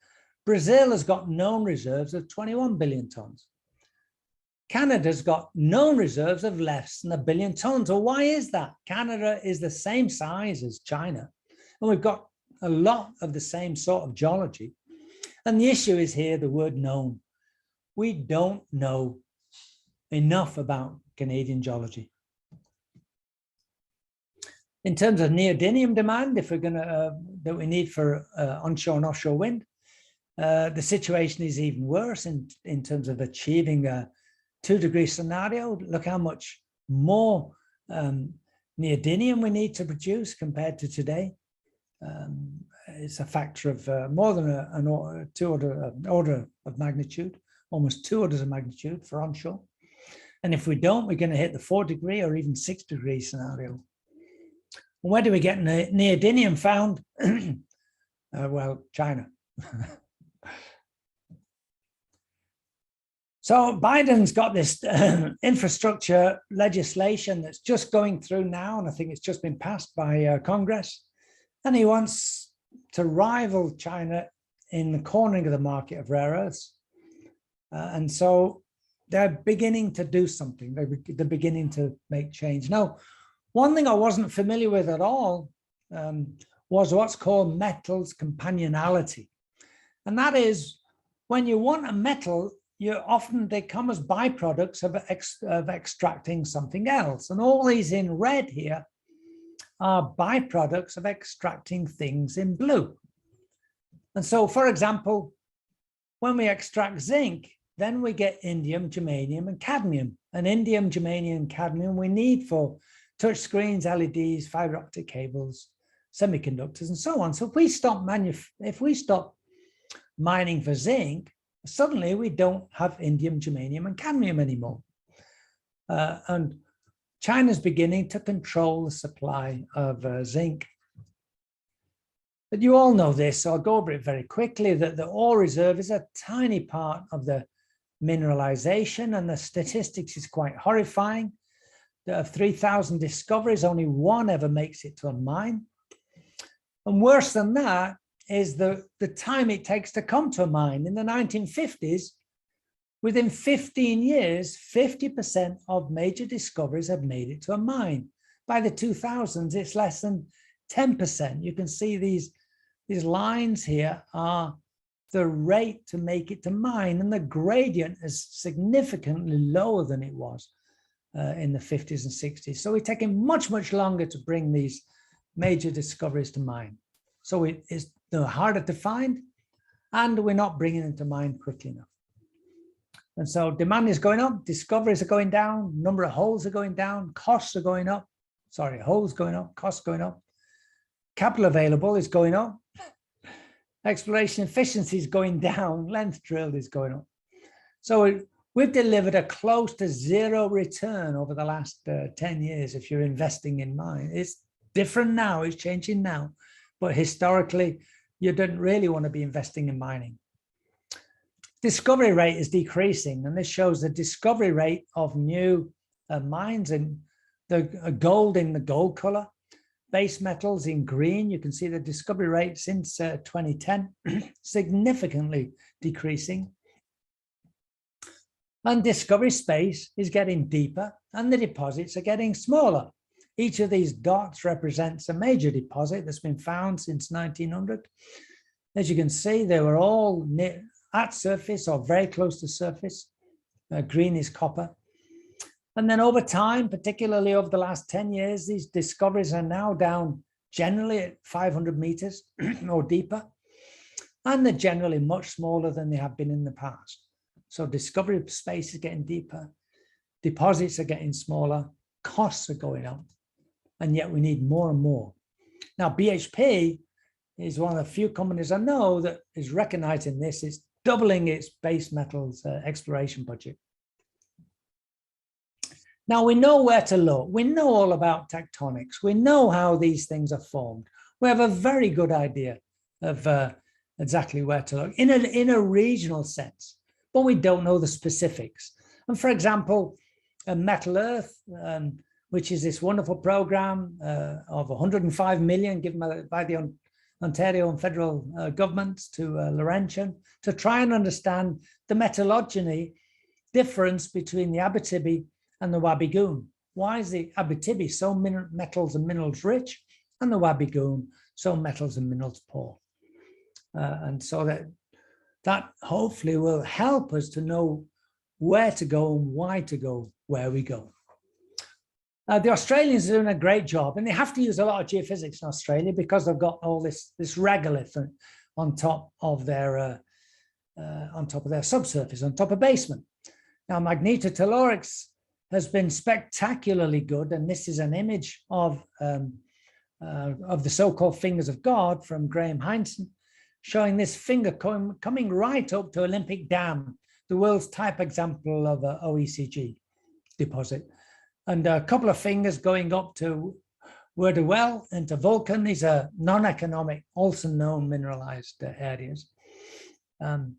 Brazil has got known reserves of 21 billion tons. Canada's got known reserves of less than 1 billion tons. Well, why is that? Canada is the same size as China, and we've got a lot of the same sort of geology. And the issue is here, the word known. We don't know enough about Canadian geology. In terms of neodymium demand, if we're going to, that we need for onshore and offshore wind, the situation is even worse in terms of achieving a 2-degree scenario. Look how much more neodymium we need to produce compared to today. It's a factor of more than an order of magnitude, almost 2 orders of magnitude for onshore. And if we don't, we're going to hit the 4-degree or even 6-degree scenario. Where do we get neodymium found? Well, China. So Biden's got this infrastructure legislation that's just going through now, and I think it's just been passed by Congress. And he wants to rival China in the cornering of the market of rare earths. And so they're beginning to do something. They're beginning to make change. Now, one thing I wasn't familiar with at all was what's called metals companionality. And that is when you want a metal, they come as byproducts of extracting something else. And all these in red here are byproducts of extracting things in blue. And so, for example, when we extract zinc, then we get indium, germanium, and cadmium. And indium, germanium, and cadmium we need for touch screens, LEDs, fiber optic cables, semiconductors, and so on. So if we stop mining for zinc, suddenly we don't have indium, germanium, and cadmium anymore. And China's beginning to control the supply of zinc. But you all know this, so I'll go over it very quickly, that the ore reserve is a tiny part of the mineralization, and the statistics is quite horrifying. Of 3,000 discoveries, only 1 ever makes it to a mine. And worse than that is the time it takes to come to a mine. In the 1950s, within 15 years, 50% of major discoveries have made it to a mine. By the 2000s, it's less than 10%. You can see these lines here are the rate to make it to mine, and the gradient is significantly lower than it was in the 50s and 60s. So we're taking much, much longer to bring these major discoveries to mine. So it's harder to find, and we're not bringing them to mine quickly enough. And so demand is going up, discoveries are going down, number of holes are going down, costs are going up. Sorry, holes going up, costs going up. Capital available is going up. Exploration efficiency is going down, length drilled is going up. So we've delivered a close to 0 return over the last 10 years if you're investing in mine. It's different now, it's changing now, but historically, you didn't really want to be investing in mining. Discovery rate is decreasing, and this shows the discovery rate of new mines, and the gold in the gold color, base metals in green. You can see the discovery rate since 2010 significantly decreasing. And discovery space is getting deeper, and the deposits are getting smaller. Each of these dots represents a major deposit that's been found since 1900. As you can see, they were all near, at surface or very close to surface. Green is copper. And then over time, particularly over the last 10 years, these discoveries are now down generally at 500 meters or deeper. And they're generally much smaller than they have been in the past. So discovery space is getting deeper, deposits are getting smaller, costs are going up, and yet we need more and more. Now, BHP is one of the few companies I know that is recognizing this. It's doubling its base metals exploration budget. Now, we know where to look. We know all about tectonics. We know how these things are formed. We have a very good idea of exactly where to look in a regional sense, but we don't know the specifics. And for example, Metal Earth, which is this wonderful program of 105 million given by the Ontario and federal governments to Laurentian to try and understand the metallurgy difference between the Abitibi and the Wabigoon. Why is the Abitibi so metals and minerals rich and the Wabigoon so metals and minerals poor? And so that hopefully will help us to know where to go and why to go where we go. The Australians are doing a great job, and they have to use a lot of geophysics in Australia because they've got all this regolith on top of their subsurface, on top of basement. Now, magnetotellurics has been spectacularly good, and this is an image of the so-called fingers of God from Graham Heinzen, showing this finger coming right up to Olympic Dam, the world's type example of an OECG deposit. And a couple of fingers going up to Werder Well and to Vulcan. These are non-economic, also known mineralized areas. And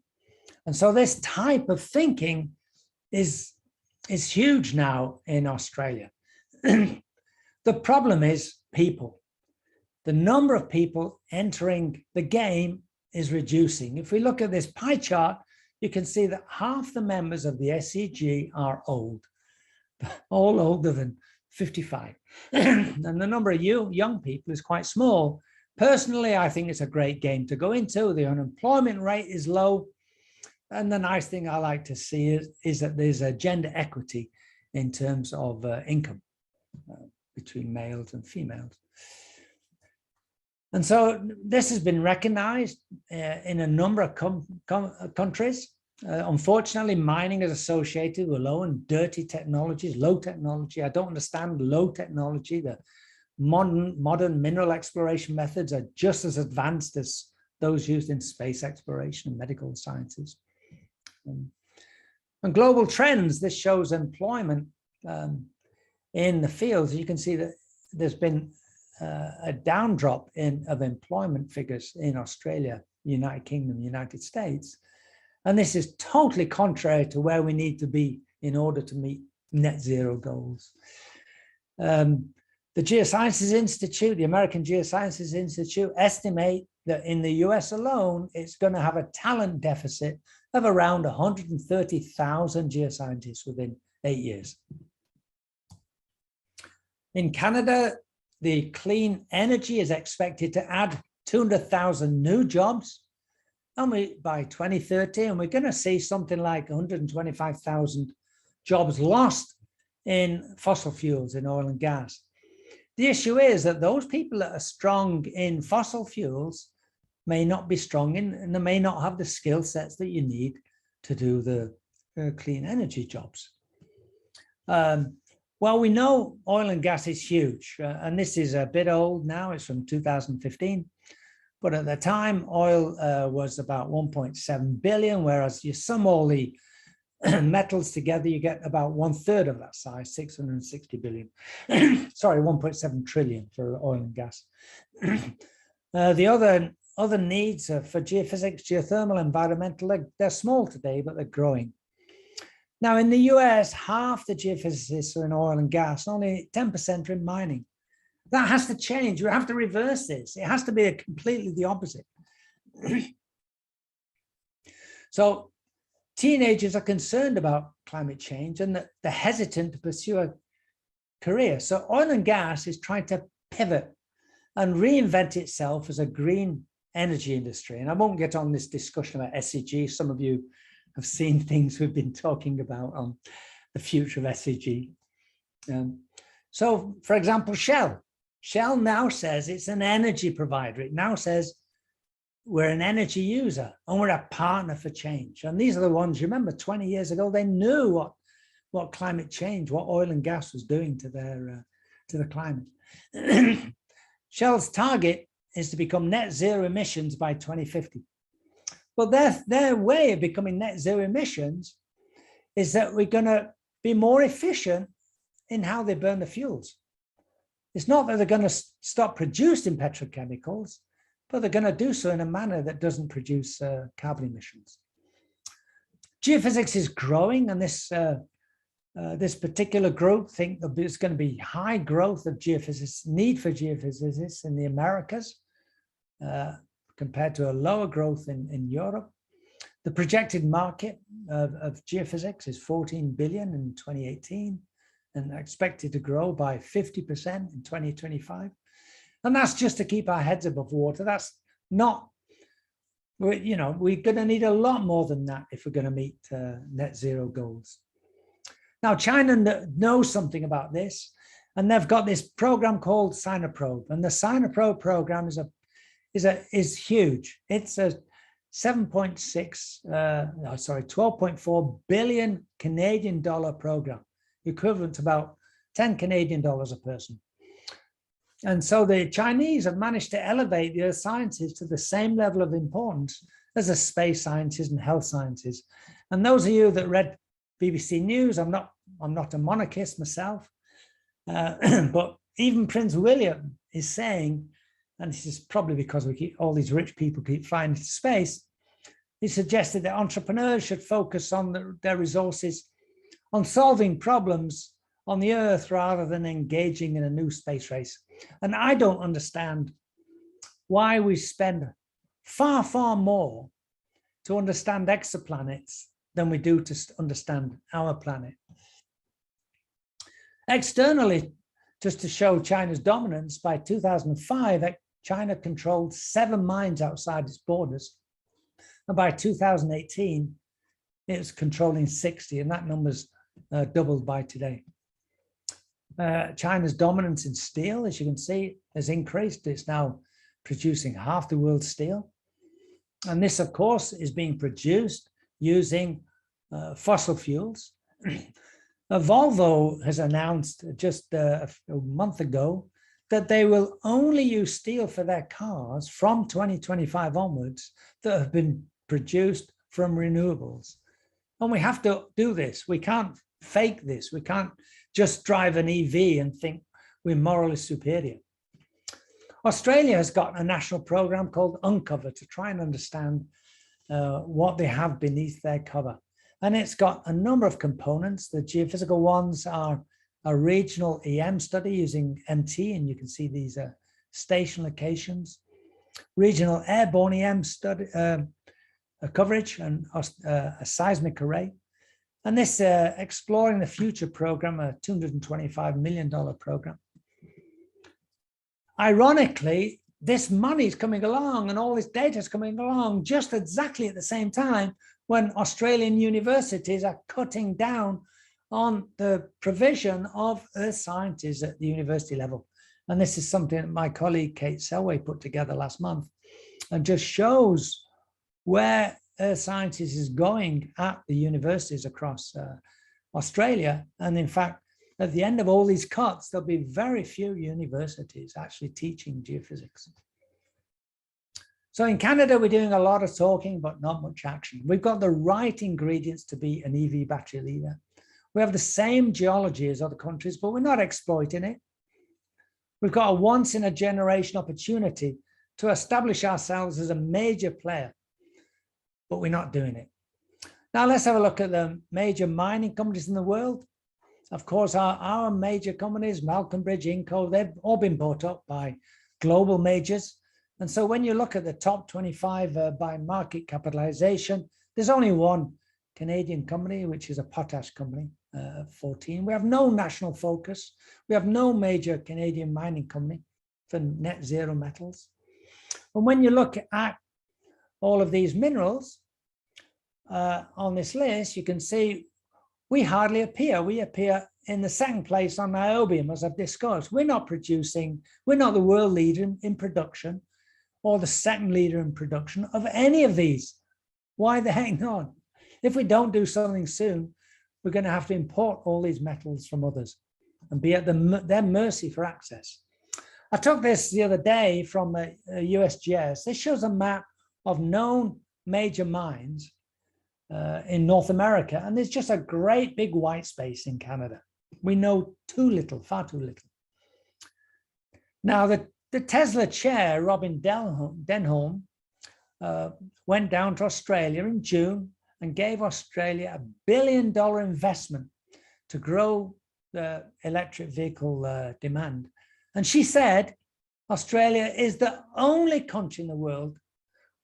so this type of thinking is huge now in Australia. The problem is people. The number of people entering the game is reducing. If we look at this pie chart, you can see that half the members of the SEG are old, all older than 55. And the number of young people is quite small. Personally, I think it's a great game to go into. The unemployment rate is low. And the nice thing I like to see is that there's a gender equity in terms of income between males and females. And so this has been recognized in a number of countries. Unfortunately, mining is associated with low and dirty technologies, low technology. I don't understand low technology. The modern mineral exploration methods are just as advanced as those used in space exploration and medical sciences. And global trends, this shows employment in the fields. You can see that there's been a down drop of employment figures in Australia, United Kingdom, United States. And this is totally contrary to where we need to be in order to meet net zero goals. The Geosciences Institute, the American Geosciences Institute, estimate that in the US alone, it's going to have a talent deficit of around 130,000 geoscientists within 8 years. In Canada, the clean energy is expected to add 200,000 new jobs by 2030, and we're going to see something like 125,000 jobs lost in fossil fuels, in oil and gas. The issue is that those people that are strong in fossil fuels may not be strong in, and they may not have the skill sets that you need to do the clean energy jobs. Well, we know oil and gas is huge, and this is a bit old now. It's from 2015. But at the time, oil was about 1.7 billion, whereas you sum all the metals together, you get about 1/3 of that size, 660 billion. Sorry, 1.7 trillion for oil and gas. The other needs for geophysics, geothermal, environmental, they're small today, but they're growing. Now, in the US, half the geophysicists are in oil and gas, only 10% are in mining. That has to change. We have to reverse this. It has to be completely the opposite. So teenagers are concerned about climate change and they're hesitant to pursue a career. So oil and gas is trying to pivot and reinvent itself as a green energy industry. And I won't get on this discussion about SEG. Some of you have seen things we've been talking about on the future of SEG. So, for example, Shell. Shell now says it's an energy provider. It now says we're an energy user and we're a partner for change. And these are the ones, you remember 20 years ago, they knew what climate change, what oil and gas was doing to the climate. Shell's target is to become net zero emissions by 2050. But their way of becoming net zero emissions is that we're going to be more efficient in how they burn the fuels. It's not that they're going to stop producing petrochemicals, but they're going to do so in a manner that doesn't produce carbon emissions. Geophysics is growing, and this particular group think that there's going to be high growth of geophysicists, need for geophysicists in the Americas, compared to a lower growth in Europe. The projected market of geophysics is 14 billion in 2018 and expected to grow by 50% in 2025. And that's just to keep our heads above water. That's not, you know, we're going to need a lot more than that if we're going to meet net zero goals. Now, China knows something about this, and they've got this program called Sinoprobe, and the Sinoprobe program is huge. It's a 12.4 billion Canadian dollar program, equivalent to about 10 Canadian dollars a person. And so the Chinese have managed to elevate the earth sciences to the same level of importance as the space sciences and health sciences. And those of you that read BBC News, I'm not a monarchist myself, but even Prince William is saying, and this is probably because all these rich people keep flying into space, he suggested that entrepreneurs should focus on their resources on solving problems on the Earth rather than engaging in a new space race. And I don't understand why we spend far, far more to understand exoplanets than we do to understand our planet. Externally, just to show China's dominance, by 2005, China controlled 7 mines outside its borders. And by 2018, it was controlling 60, and that number's doubled by today. China's dominance in steel, as you can see, has increased. It's now producing half the world's steel. And this, of course, is being produced using fossil fuels. Volvo has announced just a month ago that they will only use steel for their cars from 2025 onwards that have been produced from renewables. And we have to do this. We can't fake this. We can't just drive an EV and think we're morally superior. Australia has got a national program called Uncover to try and understand what they have beneath their cover. And it's got a number of components. The geophysical ones are a regional EM study using MT, and you can see these station locations. Regional airborne EM study coverage and a seismic array. And this Exploring the Future program, a $225 million program. Ironically, this money is coming along and all this data is coming along just exactly at the same time when Australian universities are cutting down on the provision of earth sciences at the university level. And this is something that my colleague Kate Selway put together last month and just shows where earth sciences is going at the universities across Australia. And in fact, at the end of all these cuts, there'll be very few universities actually teaching geophysics. So in Canada, we're doing a lot of talking, but not much action. We've got the right ingredients to be an EV battery leader. We have the same geology as other countries, but we're not exploiting it. We've got a once in a generation opportunity to establish ourselves as a major player, but we're not doing it. Now let's have a look at the major mining companies in the world. Of course, our major companies, Malcolm Bridge, Inco, they've all been bought up by global majors. And so when you look at the top 25 by market capitalization, there's only one Canadian company, which is a potash company, 14. We have no national focus. We have no major Canadian mining company for net zero metals. And when you look at all of these minerals on this list, you can see we hardly appear. We appear in the second place on niobium, as I've discussed. We're not the world leader in production or the second leader in production of any of these. Why the heck not? If we don't do something soon, we're going to have to import all these metals from others and be at their mercy for access. I took this the other day from a USGS. This shows a map of known major mines in North America, and there's just a great big white space in Canada. We know too little, far too little. Now, the Tesla chair, Robin Denholm, went down to Australia in June and gave Australia $1 billion investment to grow the electric vehicle demand. And she said, Australia is the only country in the world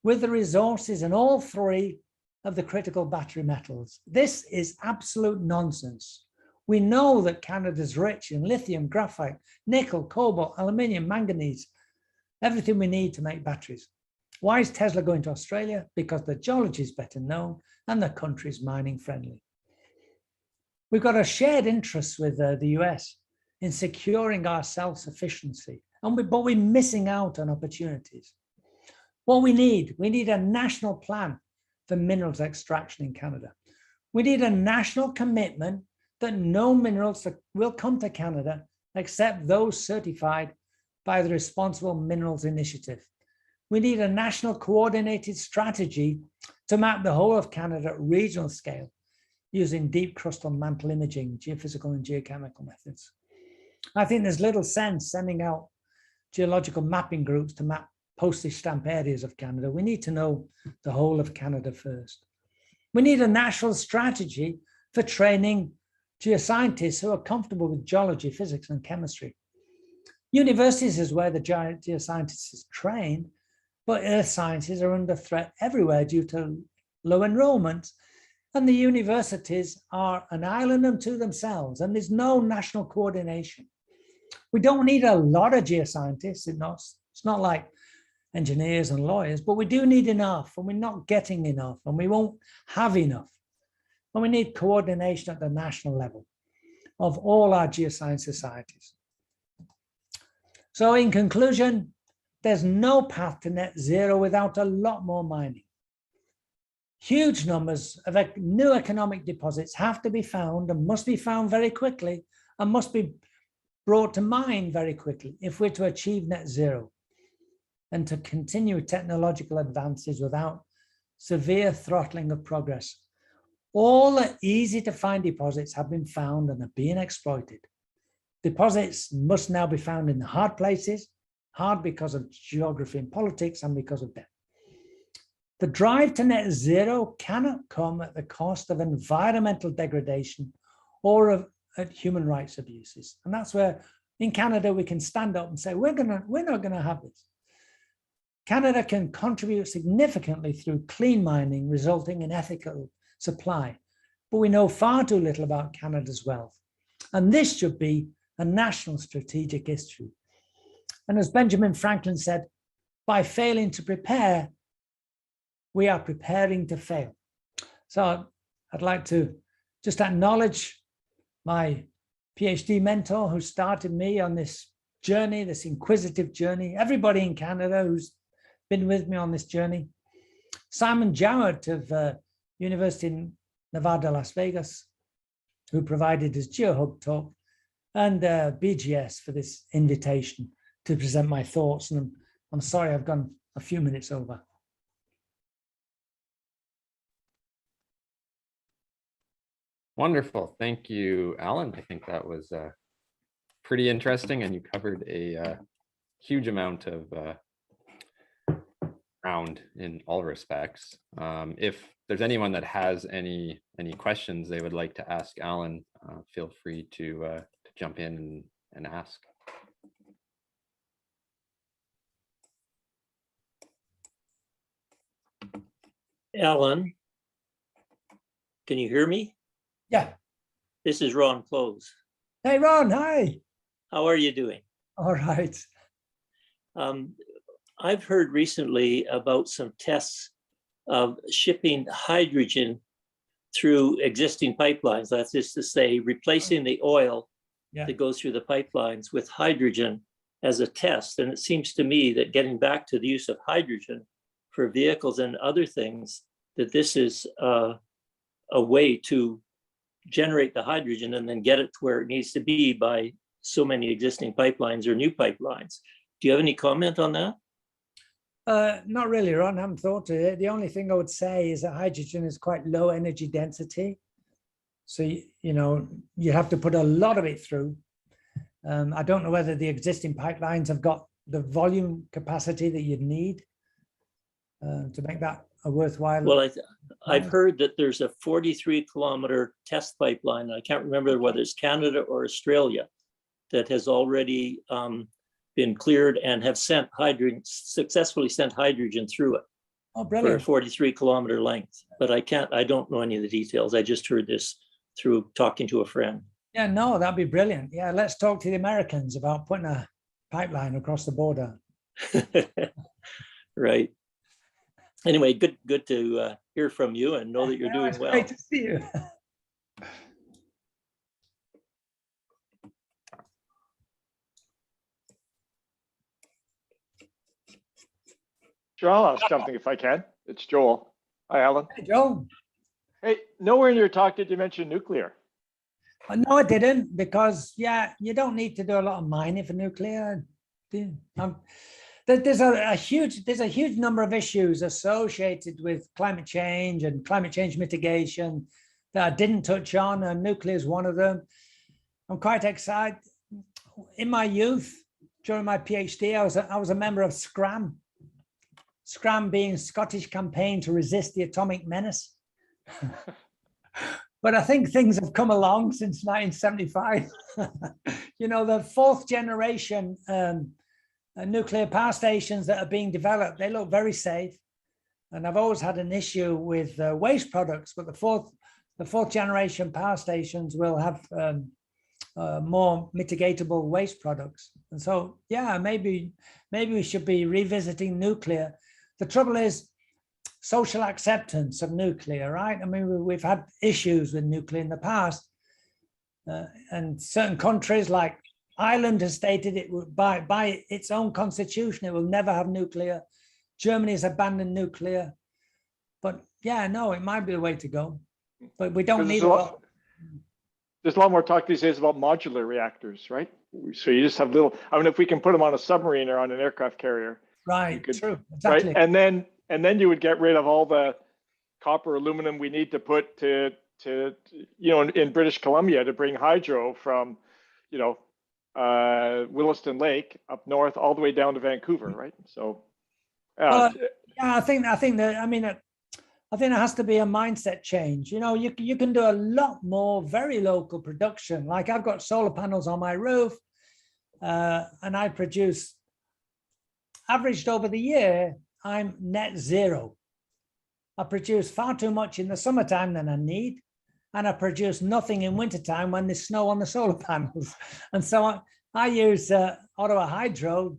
with the resources in all three of the critical battery metals. This is absolute nonsense. We know that Canada's rich in lithium, graphite, nickel, cobalt, aluminium, manganese, everything we need to make batteries. Why is Tesla going to Australia? Because the geology is better known and the country is mining friendly. We've got a shared interest with the US in securing our self-sufficiency, but we're missing out on opportunities. What we need a national plan for minerals extraction in Canada. We need a national commitment that no minerals will come to Canada except those certified by the Responsible Minerals Initiative. We need a national coordinated strategy to map the whole of Canada at regional scale using deep crustal mantle imaging, geophysical and geochemical methods. I think there's little sense sending out geological mapping groups to map postage stamp areas of Canada. We need to know the whole of Canada first. We need a national strategy for training geoscientists who are comfortable with geology, physics, and chemistry. Universities is where the geoscientists is trained, but earth sciences are under threat everywhere due to low enrollment, and the universities are an island unto themselves, and there's no national coordination. We don't need a lot of geoscientists. It's not like engineers and lawyers, but we do need enough, and we're not getting enough, and we won't have enough. And we need coordination at the national level of all our geoscience societies. So in conclusion, there's no path to net zero without a lot more mining. Huge numbers of new economic deposits have to be found and must be found very quickly and must be brought to mine very quickly if we're to achieve net zero and to continue technological advances without severe throttling of progress. All the easy to find deposits have been found and are being exploited. Deposits must now be found in the hard places, hard because of geography and politics and because of debt. The drive to net zero cannot come at the cost of environmental degradation or of human rights abuses. And that's where in Canada we can stand up and say, we're not gonna have this. Canada can contribute significantly through clean mining, resulting in ethical supply. But we know far too little about Canada's wealth. And this should be a national strategic issue. And as Benjamin Franklin said, by failing to prepare, we are preparing to fail. So I'd like to just acknowledge my PhD mentor who started me on this journey, this inquisitive journey, everybody in Canada who's been with me on this journey. Simon Jowett of University in Nevada, Las Vegas, who provided his GeoHub talk, and BGS for this invitation to present my thoughts. And I'm sorry I've gone a few minutes over. Wonderful. Thank you, Alan. I think that was pretty interesting, and you covered a huge amount of ground in all respects. If there's anyone that has any questions they would like to ask Alan, feel free to jump in and ask. Alan, can you hear me? Yeah. This is Ron Close. Hey, Ron, hi. How are you doing? All right. I've heard recently about some tests of shipping hydrogen through existing pipelines. That's just to say, replacing the oil that goes through the pipelines with hydrogen as a test. And it seems to me that getting back to the use of hydrogen for vehicles and other things, that this is a way to generate the hydrogen and then get it to where it needs to be by so many existing pipelines or new pipelines. Do you have any comment on that? Not really, Ron. I haven't thought of it. The only thing I would say is that hydrogen is quite low energy density. So, you know, you have to put a lot of it through. I don't know whether the existing pipelines have got the volume capacity that you'd need to make that a worthwhile. Well, I've heard that there's a 43-kilometer test pipeline. I can't remember whether it's Canada or Australia that has already been cleared and have sent hydrogen, successfully sent hydrogen through it. Oh, brilliant. For a 43-kilometer length. But I don't know any of the details. I just heard this through talking to a friend. Yeah, no, that'd be brilliant. Yeah, let's talk to the Americans about putting a pipeline across the border. Right. Anyway, good to hear from you and know that you're doing well. Great to see you. Sure, I'll ask something if I can. It's Joel. Hi, Alan. Hey, Joe. Hey, nowhere in your talk did you mention nuclear. No, I didn't, because yeah, you don't need to do a lot of mining for nuclear. There's a huge number of issues associated with climate change and climate change mitigation that I didn't touch on, and nuclear is one of them. I'm quite excited. In my youth, during my PhD, I was a member of SCRAM. SCRAM being Scottish Campaign to Resist the Atomic Menace. But I think things have come along since 1975. You know, the fourth generation nuclear power stations that are being developed, they look very safe. And I've always had an issue with waste products, but the fourth generation power stations will have more mitigatable waste products. And so, yeah, maybe we should be revisiting nuclear. The trouble is social acceptance of nuclear, right? I mean, we've had issues with nuclear in the past, and certain countries like Ireland has stated it would, by its own constitution, it will never have nuclear. Germany has abandoned nuclear. But yeah, no, it might be the way to go. But we don't need a lot. There's a lot more talk these days about modular reactors, right? So you just have little, I mean, if we can put them on a submarine or on an aircraft carrier. Right, could, true, exactly. Right? And then you would get rid of all the copper, aluminum we need to put to you know, in British Columbia to bring hydro from, you know, Williston Lake up north all the way down to Vancouver, right? So yeah, I think that, I mean, I think there has to be a mindset change. You know, you can do a lot more very local production. Like I've got solar panels on my roof, and I produce, averaged over the year, I'm net zero. I produce far too much in the summertime than I need, and I produce nothing in wintertime when there's snow on the solar panels. And so I use Ottawa Hydro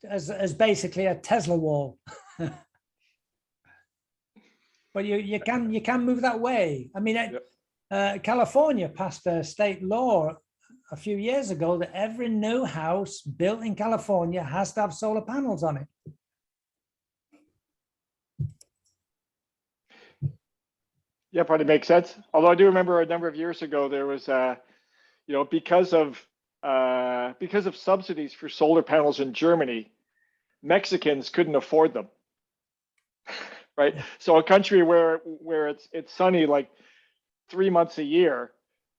as basically a Tesla wall. But you can move that way. I mean, California passed a state law a few years ago that every new house built in California has to have solar panels on it. Yeah, probably makes sense. Although I do remember a number of years ago, there was, you know, because of subsidies for solar panels in Germany, Mexicans couldn't afford them. Right. So a country where it's sunny like 3 months a year,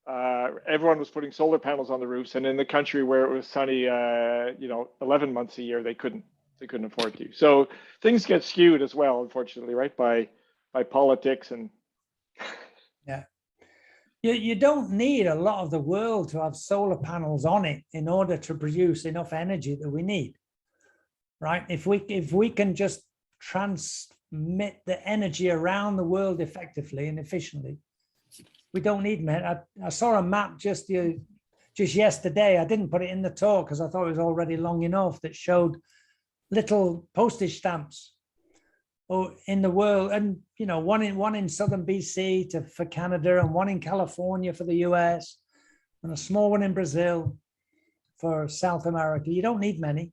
everyone was putting solar panels on the roofs, and in the country where it was sunny, you know, 11 months a year, they couldn't afford to. So things get skewed as well, unfortunately, right, by politics and. Yeah, you don't need a lot of the world to have solar panels on it in order to produce enough energy that we need, right? If we can just transmit the energy around the world effectively and efficiently, we don't need men. I saw a map just yesterday. I didn't put it in the talk because I thought it was already long enough, that showed little postage stamps in the world, and one in southern BC for Canada, and one in California for the US, and a small one in Brazil for South America. You don't need many.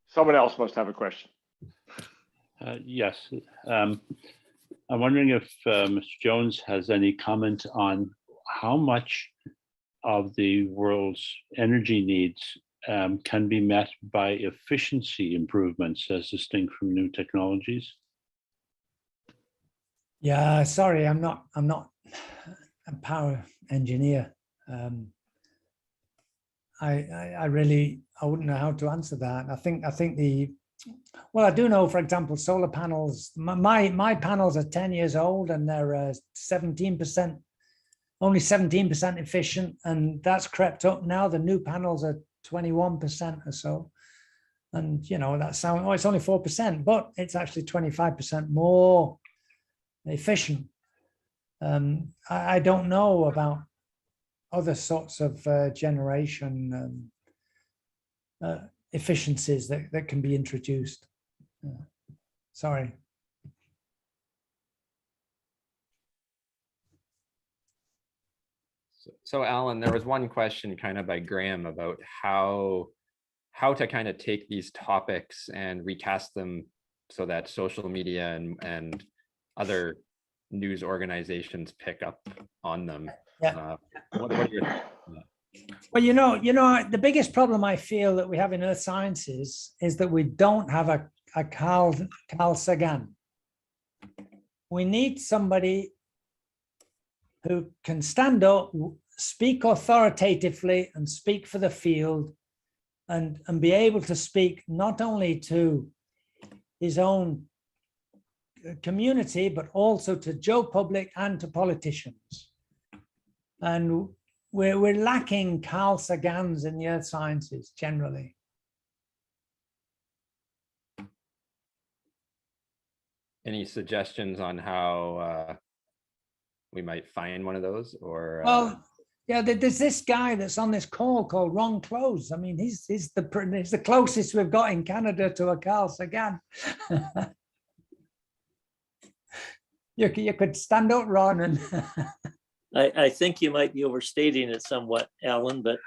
Someone else must have a question. Yes. I'm wondering if Mr. Jones has any comment on how much of the world's energy needs can be met by efficiency improvements as distinct from new technologies? Yeah, sorry, I'm not a power engineer. I wouldn't know how to answer that. I think well, I do know, for example, solar panels. My panels are 10 years old, and they're 17%, only 17% efficient, and that's crept up now. The new panels are 21% or so, and that sounds, oh, it's only 4%, but it's actually 25% more efficient. I don't know about other sorts of generation efficiencies that can be introduced. Sorry. So Alan, there was one question kind of by Graham about how to kind of take these topics and recast them so that social media and other news organizations pick up on them. Yeah. What are your thoughts on that? Well, the biggest problem I feel that we have in earth sciences is that we don't have a Carl Sagan. We need somebody who can stand up, speak authoritatively, and speak for the field, and be able to speak not only to his own community, but also to Joe public and to politicians. And we're lacking Carl Sagans in the earth sciences generally. Any suggestions on how we might find one of those? Or well, yeah, there's this guy that's on this call called Ron Close. I mean, he's the closest we've got in Canada to a Carl Sagan. You could stand up, Ron, and I think you might be overstating it somewhat, Alan, but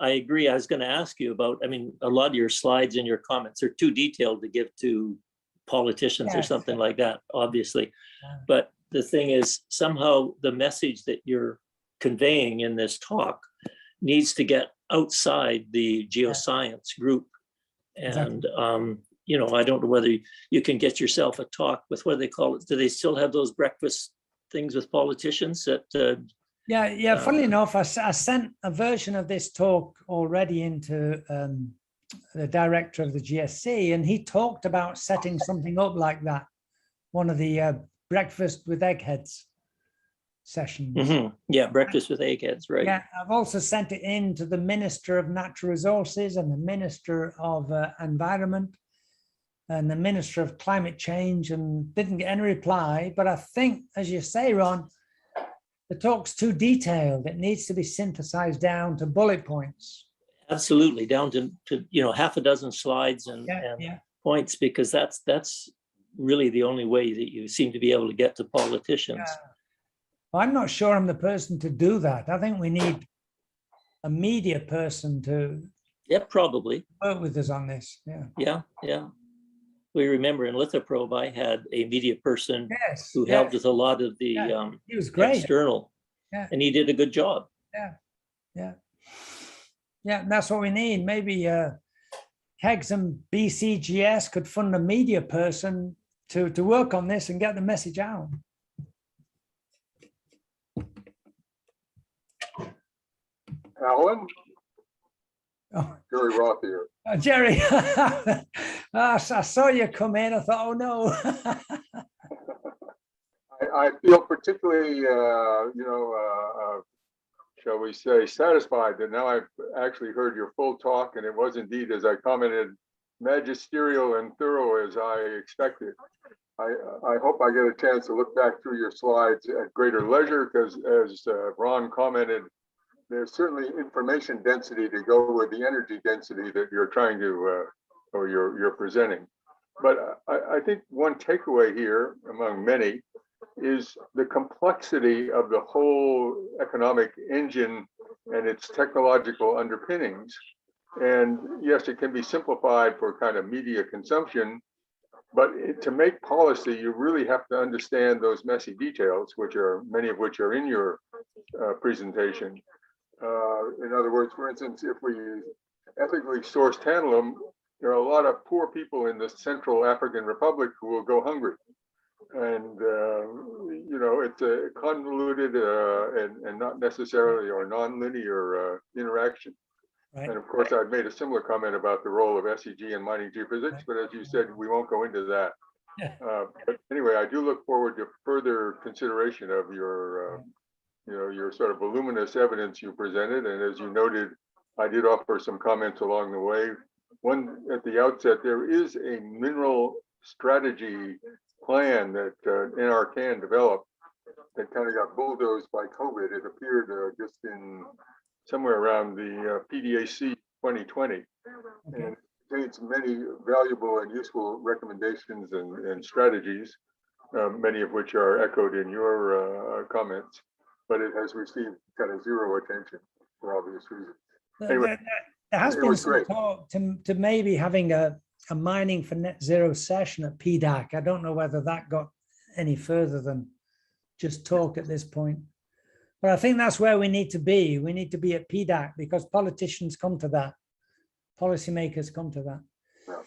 I agree. I was going to ask you about, I mean, a lot of your slides and your comments are too detailed to give to politicians or something like that, obviously. Yeah. But the thing is, somehow the message that you're conveying in this talk needs to get outside the geoscience group. And, I don't know whether you can get yourself a talk with, what do they call it? Do they still have those breakfast things with politicians that yeah, funnily enough, I sent a version of this talk already into the director of the GSC, and he talked about setting something up like that, one of the breakfast with eggheads sessions. Mm-hmm. Yeah, breakfast with eggheads, right? Yeah, I've also sent it in to the Minister of Natural Resources and the Minister of Environment and the Minister of Climate Change, and didn't get any reply. But I think, as you say, Ron, the talk's too detailed. It needs to be synthesized down to bullet points. Absolutely, down to half a dozen slides and points, because that's really the only way that you seem to be able to get to politicians. Yeah. Well, I'm not sure I'm the person to do that. I think we need a media person to probably work with us on this. Yeah. We remember in Lithoprobe, I had a media person who helped with a lot of the he was great. External, and he did a good job. Yeah, that's what we need. Maybe Kegs and BCGS could fund a media person to work on this and get the message out. Alan? Oh. Jerry Roth here. Jerry, I saw you come in. I thought, oh no. I feel particularly, shall we say, satisfied that now I've actually heard your full talk, and it was indeed, as I commented, magisterial and thorough as I expected. I hope I get a chance to look back through your slides at greater leisure, because as Ron commented, there's certainly information density to go with the energy density that you're trying to, or you're presenting. But I think one takeaway here, among many, is the complexity of the whole economic engine and its technological underpinnings. And yes, it can be simplified for kind of media consumption, but to make policy, you really have to understand those messy details, which are many of which are in your presentation. In other words, for instance, if we ethically source tantalum, there are a lot of poor people in the Central African Republic who will go hungry. And, you know, it's a convoluted and not necessarily or non-linear interaction. Right. And of course, I've made a similar comment about the role of SEG in mining geophysics, but as you said, we won't go into that. Yeah. But anyway, I do look forward to further consideration of your, you know, your sort of voluminous evidence you presented. And as you noted, I did offer some comments along the way. One, at the outset, there is a mineral strategy plan that NRCan developed that kind of got bulldozed by COVID. It appeared just in somewhere around the PDAC 2020, Okay. and it contains many valuable and useful recommendations and strategies, many of which are echoed in your comments, but it has received kind of zero attention for obvious reasons. Anyway, there has it been was some great. talk to maybe having a mining for net zero session at PDAC. I don't know whether that got any further than just talk at this point. But I think that's where we need to be. We need to be at PDAC because politicians come to that. Policymakers come to that. Yeah.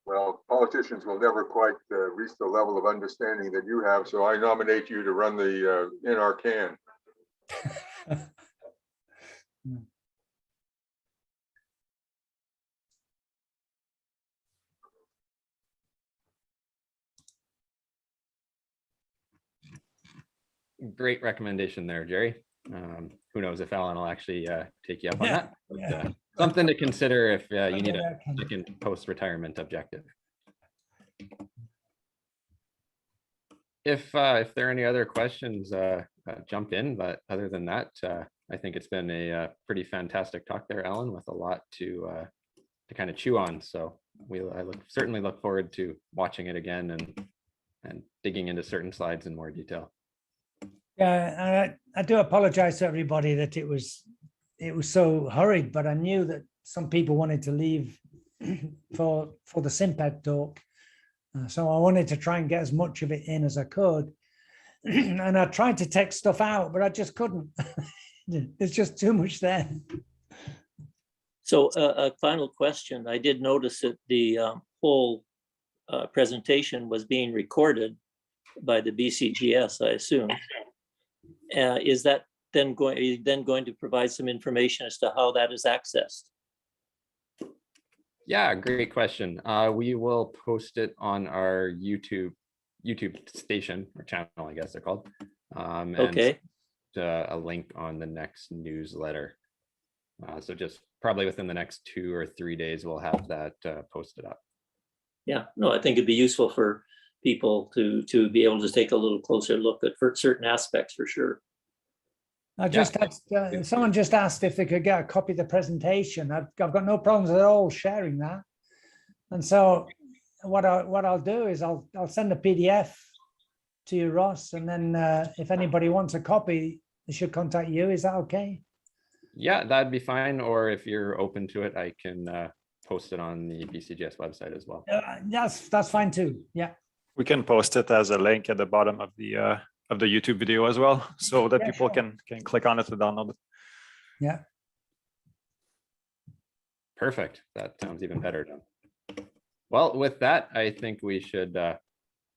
Well, politicians will never quite reach the level of understanding that you have. So I nominate you to run the NRCan. Great recommendation there, Jerry. Who knows if Alan will actually take you up on that. But, Yeah. Something to consider if you need a Okay. second post-retirement objective. If there are any other questions, jump in. But other than that, I think it's been a pretty fantastic talk there, Alan, with a lot to kind of chew on. So I certainly look forward to watching it again and digging into certain slides in more detail. Yeah, I do apologize to everybody that it was so hurried, but I knew that some people wanted to leave for the SIMPED talk. So I wanted to try and get as much of it in as I could. And I tried to take stuff out, but I just couldn't. There's just too much there. So a final question. I did notice that the whole presentation was being recorded by the BCGS, I assume. Is that then going? Are you then going to provide some information as to how that is accessed? Yeah, great question. We will post it on our YouTube station or channel, I guess they're called. And Okay. a link on the next newsletter. So just probably within the next 2 or 3 days, we'll have that posted up. Yeah, no, I think it'd be useful for people to be able to take a little closer look at certain aspects for sure. I just asked, someone just asked if they could get a copy of the presentation. I've got no problems at all sharing that. And so what I'll do is I'll send a PDF to you, Ross, and then if anybody wants a copy, they should contact you. Is that okay? Yeah, that'd be fine. Or if you're open to it, I can post it on the BCGS website as well. That's fine too. Yeah. We can post it as a link at the bottom of the YouTube video as well, so that people can click on it to download it. Yeah. Perfect. That sounds even better, John. Well, with that, I think we should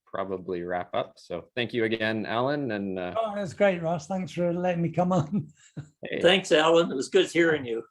probably wrap up. So thank you again, Alan. And Oh, that's great, Ross. Thanks for letting me come on. hey. Thanks, Alan. It was good hearing you.